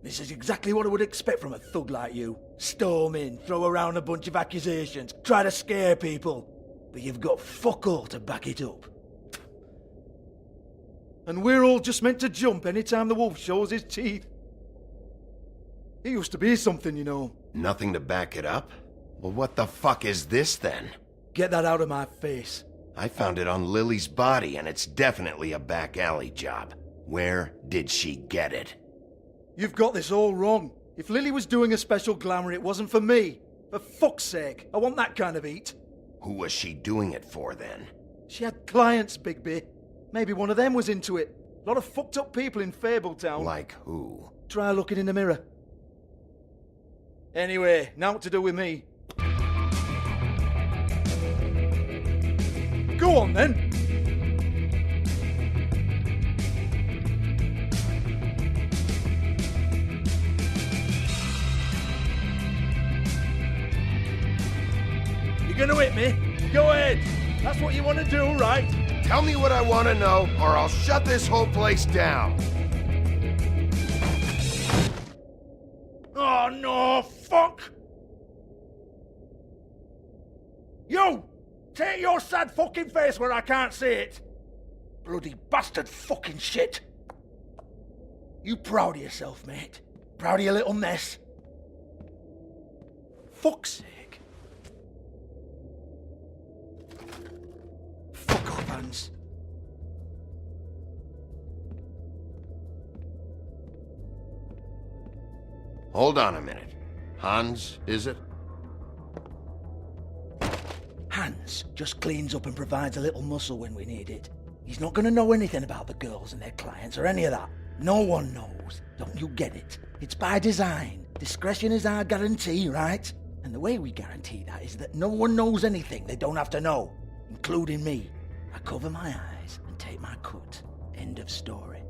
This is exactly what I would expect from a thug like you. Storm in, throw around a bunch of accusations, try to scare people. But you've got fuck all to back it up. And we're all just meant to jump any time the wolf shows his teeth. He used to be something, you know. Nothing to back it up? Well, what the fuck is this then? Get that out of my face. I found it on Lily's body, and it's definitely a back alley job. Where did she get it? You've got this all wrong. If Lily was doing a special glamour, it wasn't for me. For fuck's sake, I want that kind of eat. Who was she doing it for, then? She had clients, Bigby. Maybe one of them was into it. A lot of fucked up people in Fabletown. Like who? Try looking in the mirror. Anyway, now what to do with me. Go on, then. You're gonna hit me? Go ahead. That's what you want to do, right? Tell me what I want to know, or I'll shut this whole place down. Oh, no, fuck! You! Take your sad fucking face where I can't see it! Bloody bastard fucking shit! You proud of yourself, mate? Proud of your little mess? Fuck's sake. Fuck off, Hans. Hold on a minute. Hans, is it? Hans just cleans up and provides a little muscle when we need it. He's not going to know anything about the girls and their clients or any of that. No one knows. Don't you get it? It's by design. Discretion is our guarantee, right? And the way we guarantee that is that no one knows anything they don't have to know, including me. I cover my eyes and take my cut. End of story.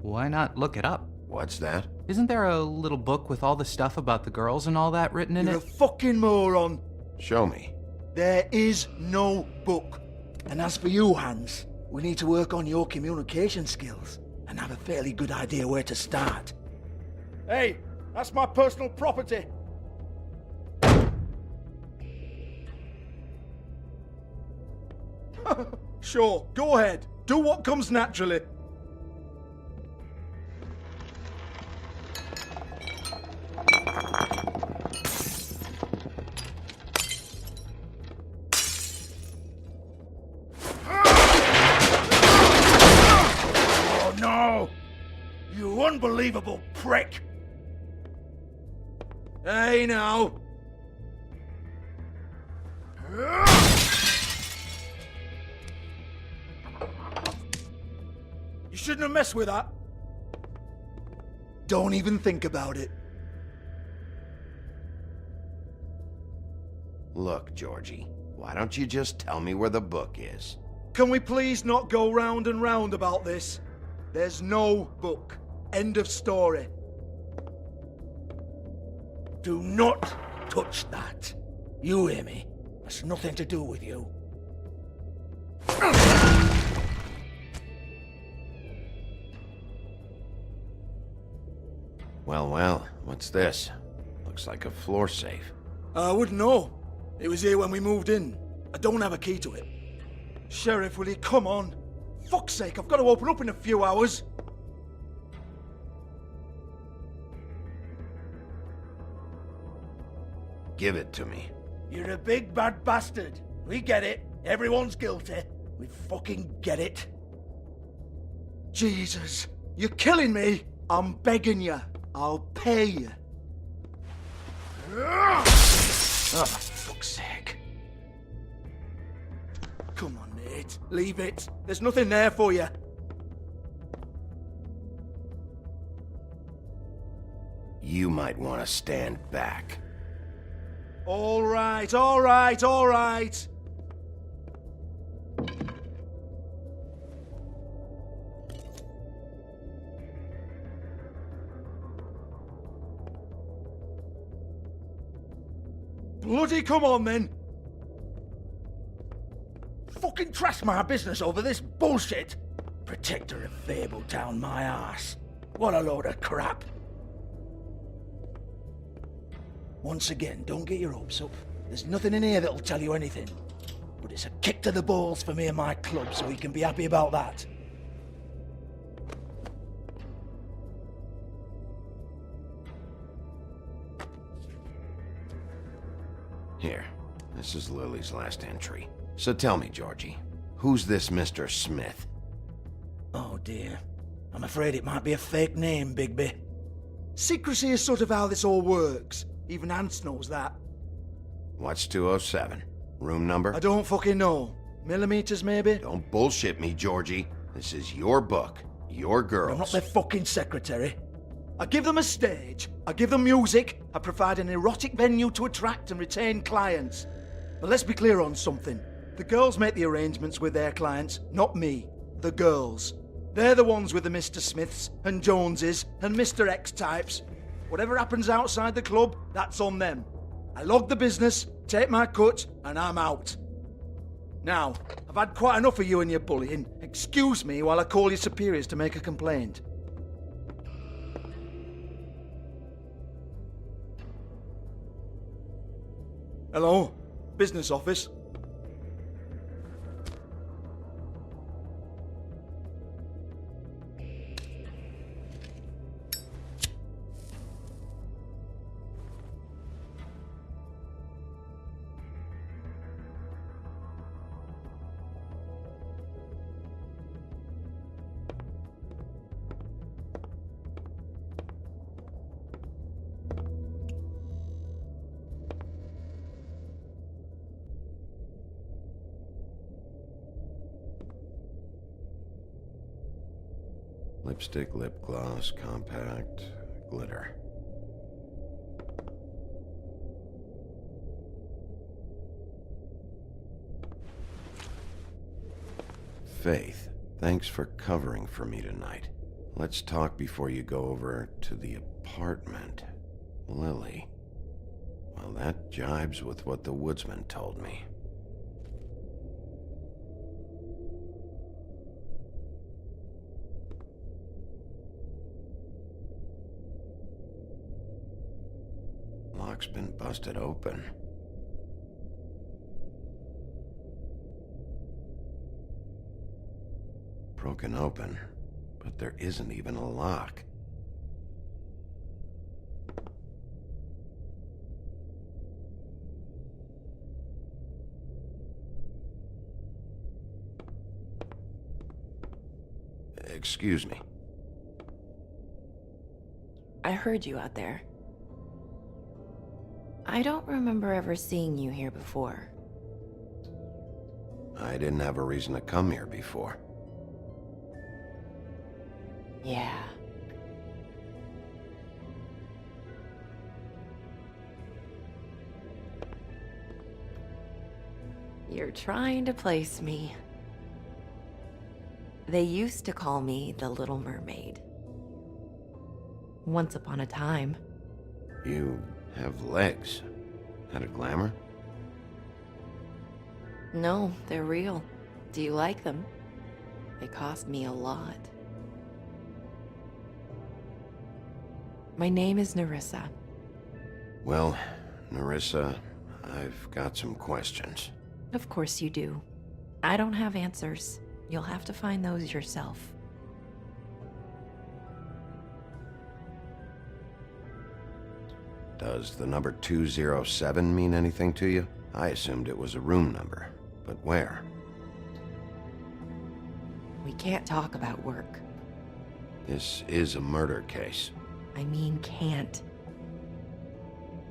Why not look it up? What's that? Isn't there a little book with all the stuff about the girls and all that written in it? You're a fucking moron. Show me. There is no book. And as for you, Hans, we need to work on your communication skills. and have a fairly good idea where to start. Hey, that's my personal property. Sure, go ahead. Do what comes naturally. Oh no! You unbelievable prick! Hey now! You shouldn't have messed with that. Don't even think about it. Look, Georgie, why don't you just tell me where the book is? Can we please not go round and round about this? There's no book. End of story. Do not touch that. You hear me? That's nothing to do with you. Well, what's this? Looks like a floor safe. I wouldn't know. It was here when we moved in. I don't have a key to it. Sheriff, will you come on? Fuck's sake, I've got to open up in a few hours. Give it to me. You're a big bad bastard. We get it. Everyone's guilty. We fucking get it. Jesus, you're killing me. I'm begging you. I'll pay you. Oh, for fuck's sake. Come on, Nate. Leave it. There's nothing there for you. You might want to stand back. All right, all right, all right. Bloody come on, then. Fucking trash my business over this bullshit. Protector of Fabletown, my ass. What a load of crap. Once again, don't get your hopes up. There's nothing in here that'll tell you anything. But it's a kick to the balls for me and my club, so we can be happy about that. Here, this is Lily's last entry. So tell me, Georgie, who's this Mr. Smith? Oh dear. I'm afraid it might be a fake name, Bigby. Secrecy is sort of how this all works. Even Ants knows that. What's 207? Room number? I don't fucking know. Millimeters, maybe? Don't bullshit me, Georgie. This is your book. Your girls. I'm not their fucking secretary. I give them a stage. I give them music. I provide an erotic venue to attract and retain clients. But let's be clear on something. The girls make the arrangements with their clients, not me. The girls. They're the ones with the Mr. Smiths and Joneses and Mr. X types. Whatever happens outside the club, that's on them. I log the business, take my cut, and I'm out. Now, I've had quite enough of you and your bullying. Excuse me while I call your superiors to make a complaint. Hello? Business office? Lipstick, lip gloss, compact, glitter. Faith, thanks for covering for me tonight. Let's talk before you go over to the apartment. Lily. Well, that jibes with what the woodsman told me. lock's been busted open. Broken open, but there isn't even a lock. Excuse me. I heard you out there. I don't remember ever seeing you here before. I didn't have a reason to come here before. Yeah. You're trying to place me. They used to call me the Little Mermaid. Once upon a time. You have legs. Had a glamour? No, they're real. Do you like them? They cost me a lot. My name is Nerissa. Well, Nerissa, I've got some questions. Of course you do. I don't have answers. You'll have to find those yourself. Does the number 207 mean anything to you? I assumed it was a room number, but where? We can't talk about work. This is a murder case. I mean can't.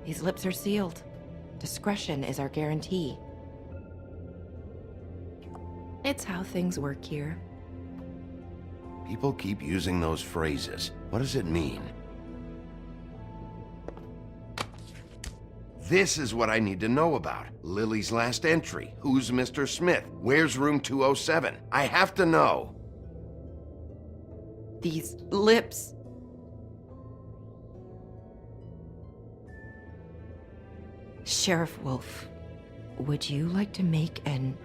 These lips are sealed. Discretion is our guarantee. It's how things work here. People keep using those phrases. What does it mean? This is what I need to know about. Lily's last entry. Who's Mr. Smith? Where's room 207? I have to know. These lips. Sheriff Wolf, would you like to make an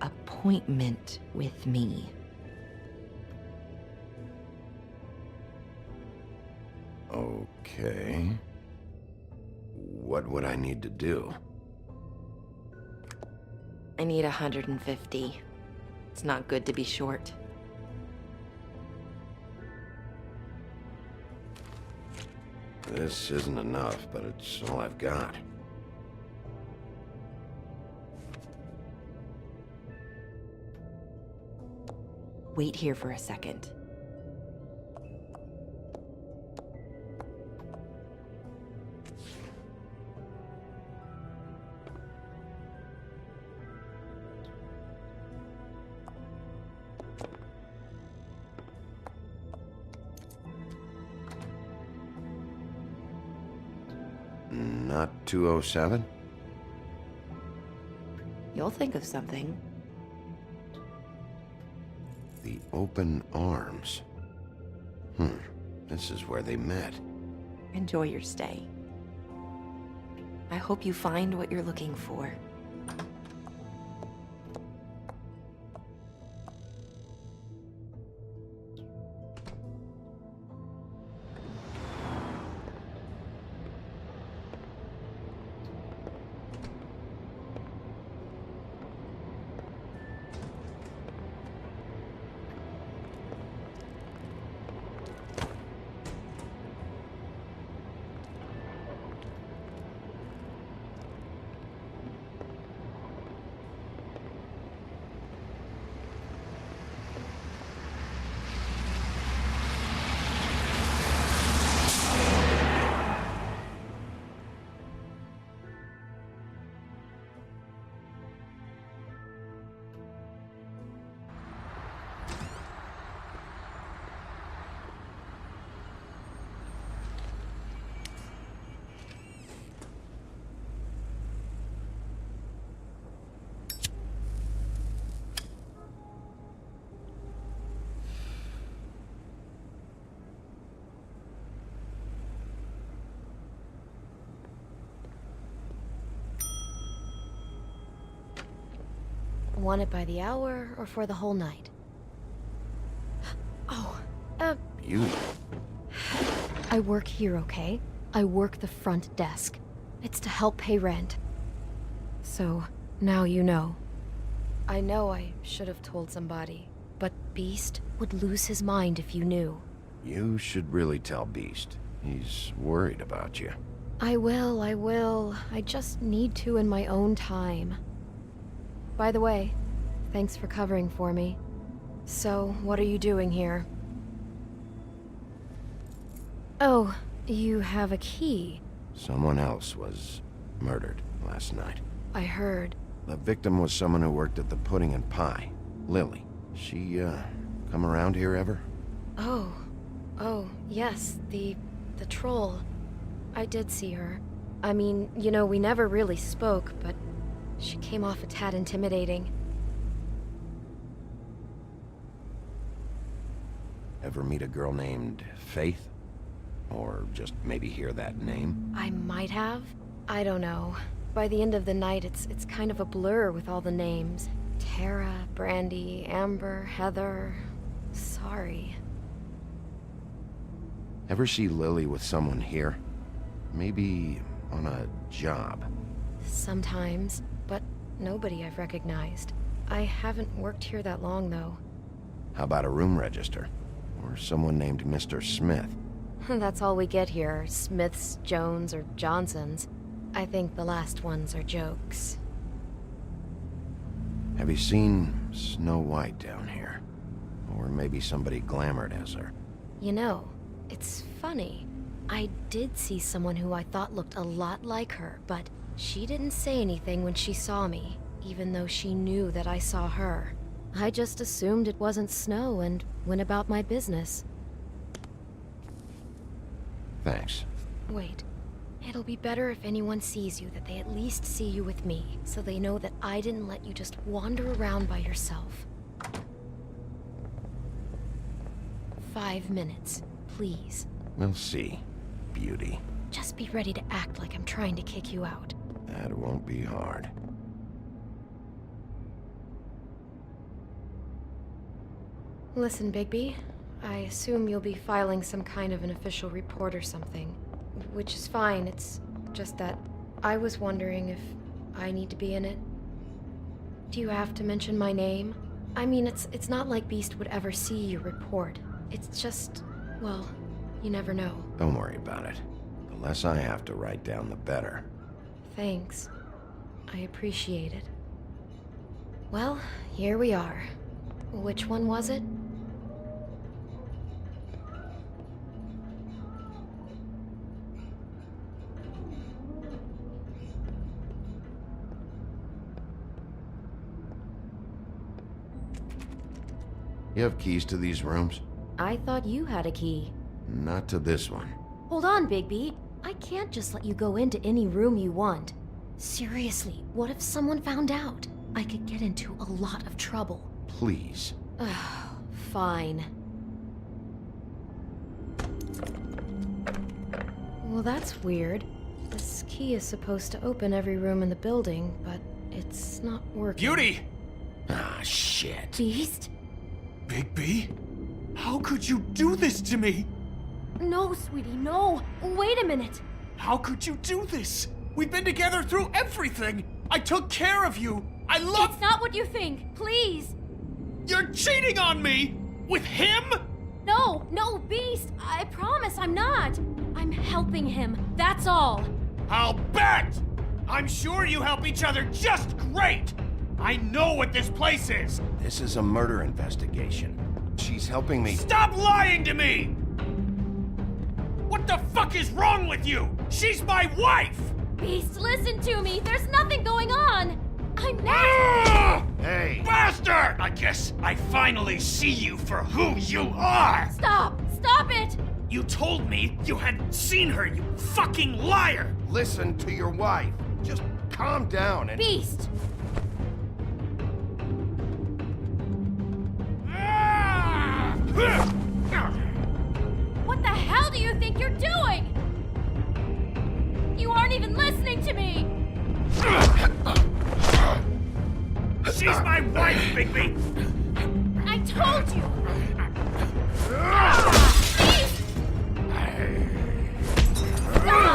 appointment with me? Okay. What would I need to do? I need 150. It's not good to be short. This isn't enough, but it's all I've got. Wait here for a second. Not 207? You'll think of something. The open arms. This is where they met. Enjoy your stay. I hope you find what you're looking for. Want it by the hour or for the whole night? Oh, You. I work here, okay? I work the front desk. It's to help pay rent. So, now you know. I know I should have told somebody, but Beast would lose his mind if you knew. You should really tell Beast. He's worried about you. I will. I just need to in my own time. By the way, thanks for covering for me. So, what are you doing here? Oh, you have a key. Someone else was murdered last night. I heard. The victim was someone who worked at the Pudding and Pie, Lily. She, come around here ever? Oh, yes, the troll. I did see her. I mean, you know, we never really spoke, but she came off a tad intimidating. Ever meet a girl named Faith? Or just maybe hear that name? I might have. I don't know. By the end of the night, it's kind of a blur with all the names. Tara, Brandy, Amber, Heather... Sorry. Ever see Lily with someone here? Maybe on a job? Sometimes, but nobody I've recognized. I haven't worked here that long, though. How about a room register? Or someone named Mr. Smith? That's all we get here, Smiths, Jones, or Johnsons. I think the last ones are jokes. Have you seen Snow White down here? Or maybe somebody glamored as her? You know, it's funny. I did see someone who I thought looked a lot like her, but she didn't say anything when she saw me, even though she knew that I saw her. I just assumed it wasn't Snow and went about my business. Thanks. Wait. It'll be better if anyone sees you that they at least see you with me, so they know that I didn't let you just wander around by yourself. 5 minutes, please. We'll see, beauty. Just be ready to act like I'm trying to kick you out. That won't be hard. Listen, Bigby. I assume you'll be filing some kind of an official report or something. Which is fine, it's just that I was wondering if I need to be in it. Do you have to mention my name? I mean, it's not like Beast would ever see your report. It's just, well, you never know. Don't worry about it. The less I have to write down, the better. Thanks. I appreciate it. Well, here we are. Which one was it? You have keys to these rooms? I thought you had a key. Not to this one. Hold on, Bigby. I can't just let you go into any room you want. Seriously, what if someone found out? I could get into a lot of trouble. Please. Fine. Well, that's weird. This key is supposed to open every room in the building, but it's not working. Beauty! Ah, shit. Beast? Bigby? How could you do this to me? No, sweetie, no. Wait a minute. How could you do this? We've been together through everything. I took care of you. I love... It's not what you think. Please. You're cheating on me! With him? No, Beast. I promise I'm not. I'm helping him. That's all. I'll bet! I'm sure you help each other just great! I know what this place is! This is a murder investigation. She's helping me... Stop lying to me! What the fuck is wrong with you? She's my wife! Beast, listen to me. There's nothing going on. I'm not... Hey! Bastard! I guess I finally see you for who you are! Stop! Stop it! You told me you had seen her, you fucking liar! Listen to your wife. Just calm down and... Beast! What the hell do you think you're doing? You aren't even listening to me! She's my wife, Bigby! I told you! Beast! Stop!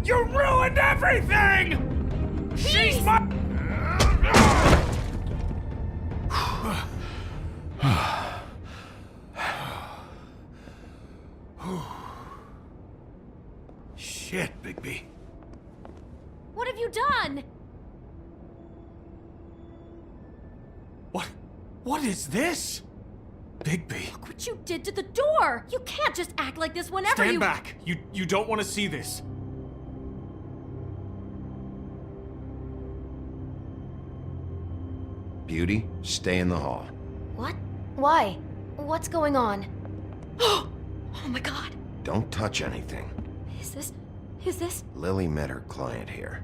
You ruined everything! She's my... Shit, Bigby. What have you done? What is this? Bigby. Look what you did to the door! You can't just act like this whenever Stand back! You don't want to see this. Beauty, stay in the hall. What? Why? What's going on? Oh my god. Don't touch anything. Is this? Lily met her client here,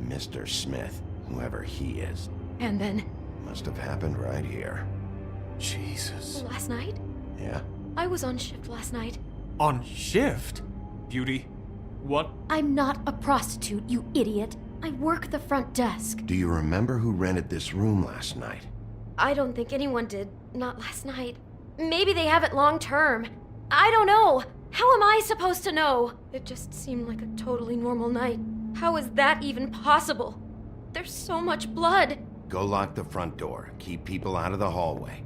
Mr. Smith, whoever he is. And then? Must have happened right here. Jesus. Last night? Yeah? I was on shift last night. On shift? Beauty, what? I'm not a prostitute, you idiot. I work the front desk. Do you remember who rented this room last night? I don't think anyone did. Not last night. Maybe they have it long term. I don't know. How am I supposed to know? It just seemed like a totally normal night. How is that even possible? There's so much blood. Go lock the front door. Keep people out of the hallway.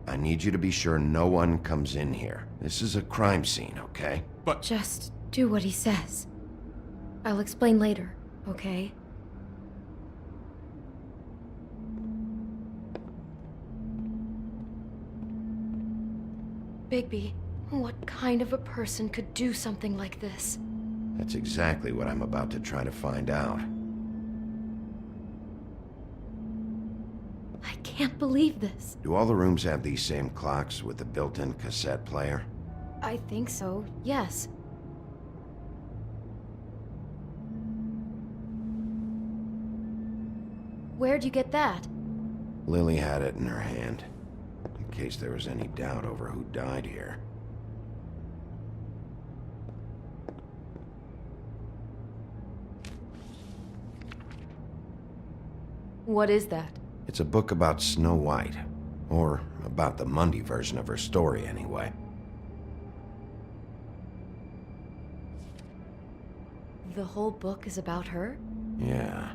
I need you to be sure no one comes in here. This is a crime scene, okay? But... Just do what he says. I'll explain later, okay? Bigby, what kind of a person could do something like this? That's exactly what I'm about to try to find out. I can't believe this. Do all the rooms have these same clocks with the built-in cassette player? I think so, yes. Where'd you get that? Lily had it in her hand, in case there was any doubt over who died here. What is that? It's a book about Snow White. Or about the Mundy version of her story, anyway. The whole book is about her? Yeah.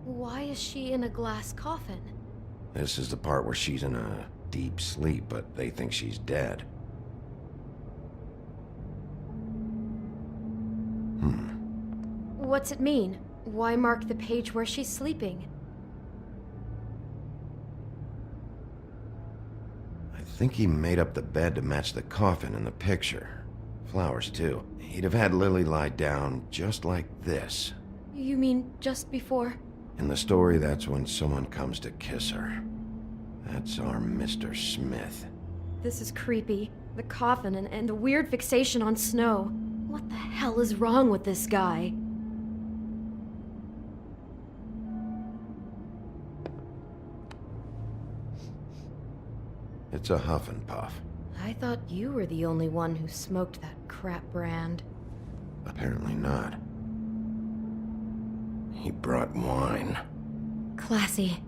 Why is she in a glass coffin? This is the part where she's in a deep sleep, but they think she's dead. What's it mean? Why mark the page where she's sleeping? I think he made up the bed to match the coffin in the picture. Flowers, too. He'd have had Lily lie down just like this. You mean just before? In the story, that's when someone comes to kiss her. That's our Mr. Smith. This is creepy. The coffin and the weird fixation on snow. What the hell is wrong with this guy? It's a huff and puff. I thought you were the only one who smoked that crap brand. Apparently not. He brought wine. Classy.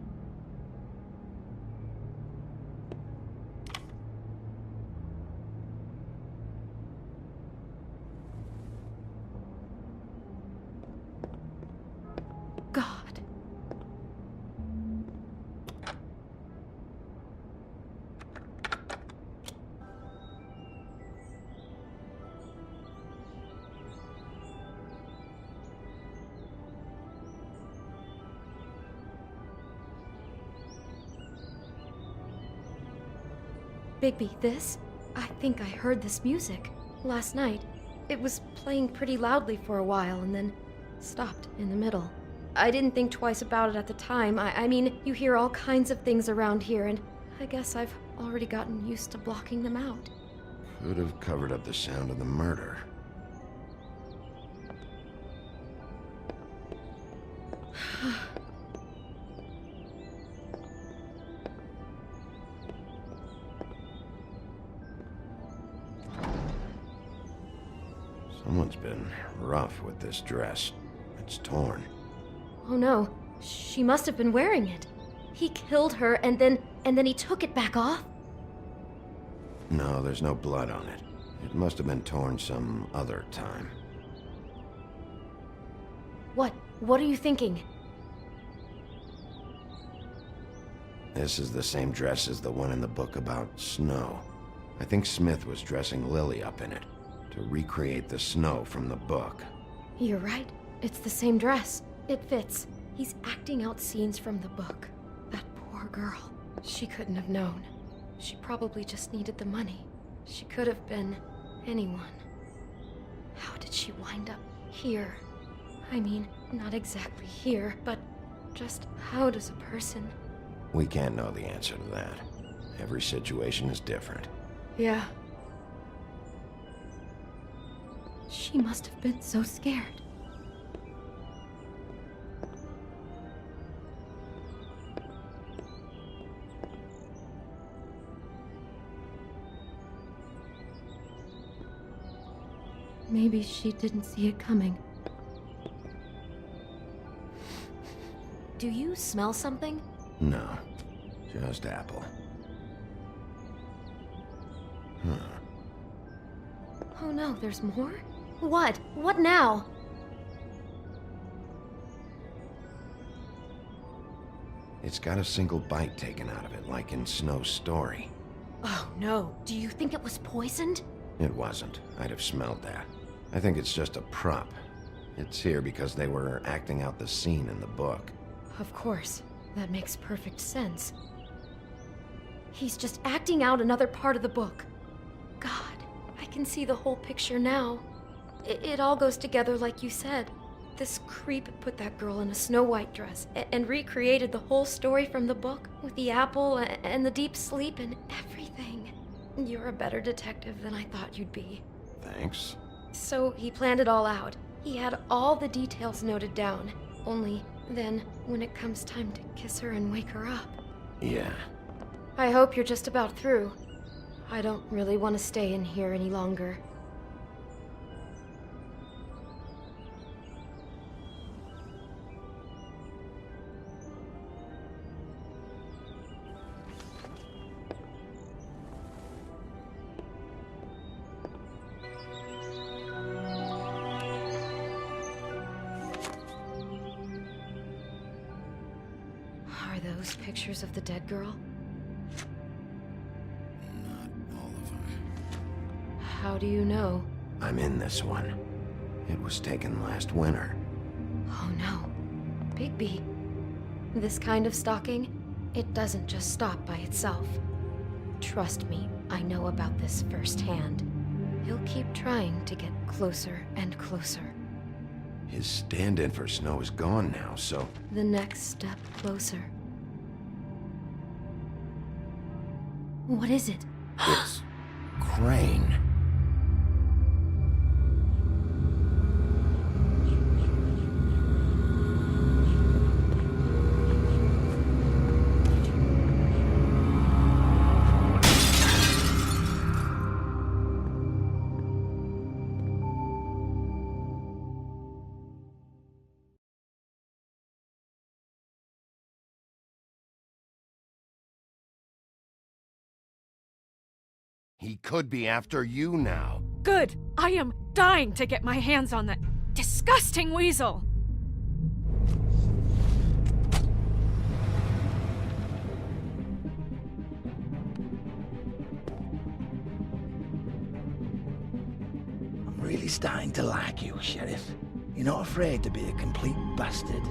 God. Bigby, this? I think I heard this music. Last night. It was playing pretty loudly for a while and then stopped in the middle. I didn't think twice about it at the time. I mean, you hear all kinds of things around here, and I guess I've already gotten used to blocking them out. Could have covered up the sound of the murder. Someone's been rough with this dress. It's torn. Oh no, she must have been wearing it. He killed her and then he took it back off? No, there's no blood on it. It must have been torn some other time. What? What are you thinking? This is the same dress as the one in the book about snow. I think Smith was dressing Lily up in it, to recreate the snow from the book. You're right. It's the same dress. It fits. He's acting out scenes from the book. That poor girl. She couldn't have known. She probably just needed the money. She could have been anyone. How did she wind up here? I mean, not exactly here, but just how does a person... We can't know the answer to that. Every situation is different. Yeah. She must have been so scared. Maybe she didn't see it coming. Do you smell something? No, just apple. Oh no, there's more? What? What now? It's got a single bite taken out of it, like in Snow's story. Oh no, do you think it was poisoned? It wasn't. I'd have smelled that. I think it's just a prop. It's here because they were acting out the scene in the book. Of course. That makes perfect sense. He's just acting out another part of the book. God, I can see the whole picture now. It all goes together like you said. This creep put that girl in a Snow White dress and recreated the whole story from the book with the apple and the deep sleep and everything. You're a better detective than I thought you'd be. Thanks. So he planned it all out. He had all the details noted down. Only then, when it comes time to kiss her and wake her up... Yeah. I hope you're just about through. I don't really want to stay in here any longer. Are those pictures of the dead girl? Not all of them. How do you know? I'm in this one. It was taken last winter. Oh no. Bigby. This kind of stalking, it doesn't just stop by itself. Trust me, I know about this firsthand. He'll keep trying to get closer and closer. His stand-in for Snow is gone now, so... The next step closer. What is it? It's... Crane. He could be after you now. Good! I am dying to get my hands on that disgusting weasel! I'm really starting to like you, Sheriff. You're not afraid to be a complete bastard.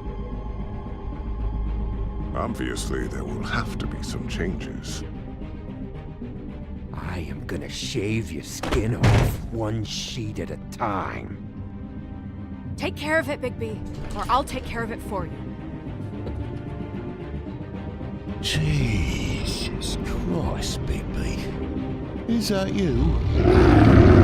Obviously, there will have to be some changes. I am gonna shave your skin off one sheet at a time. Take care of it, Bigby, or I'll take care of it for you. Jesus Christ, Bigby. Is that you?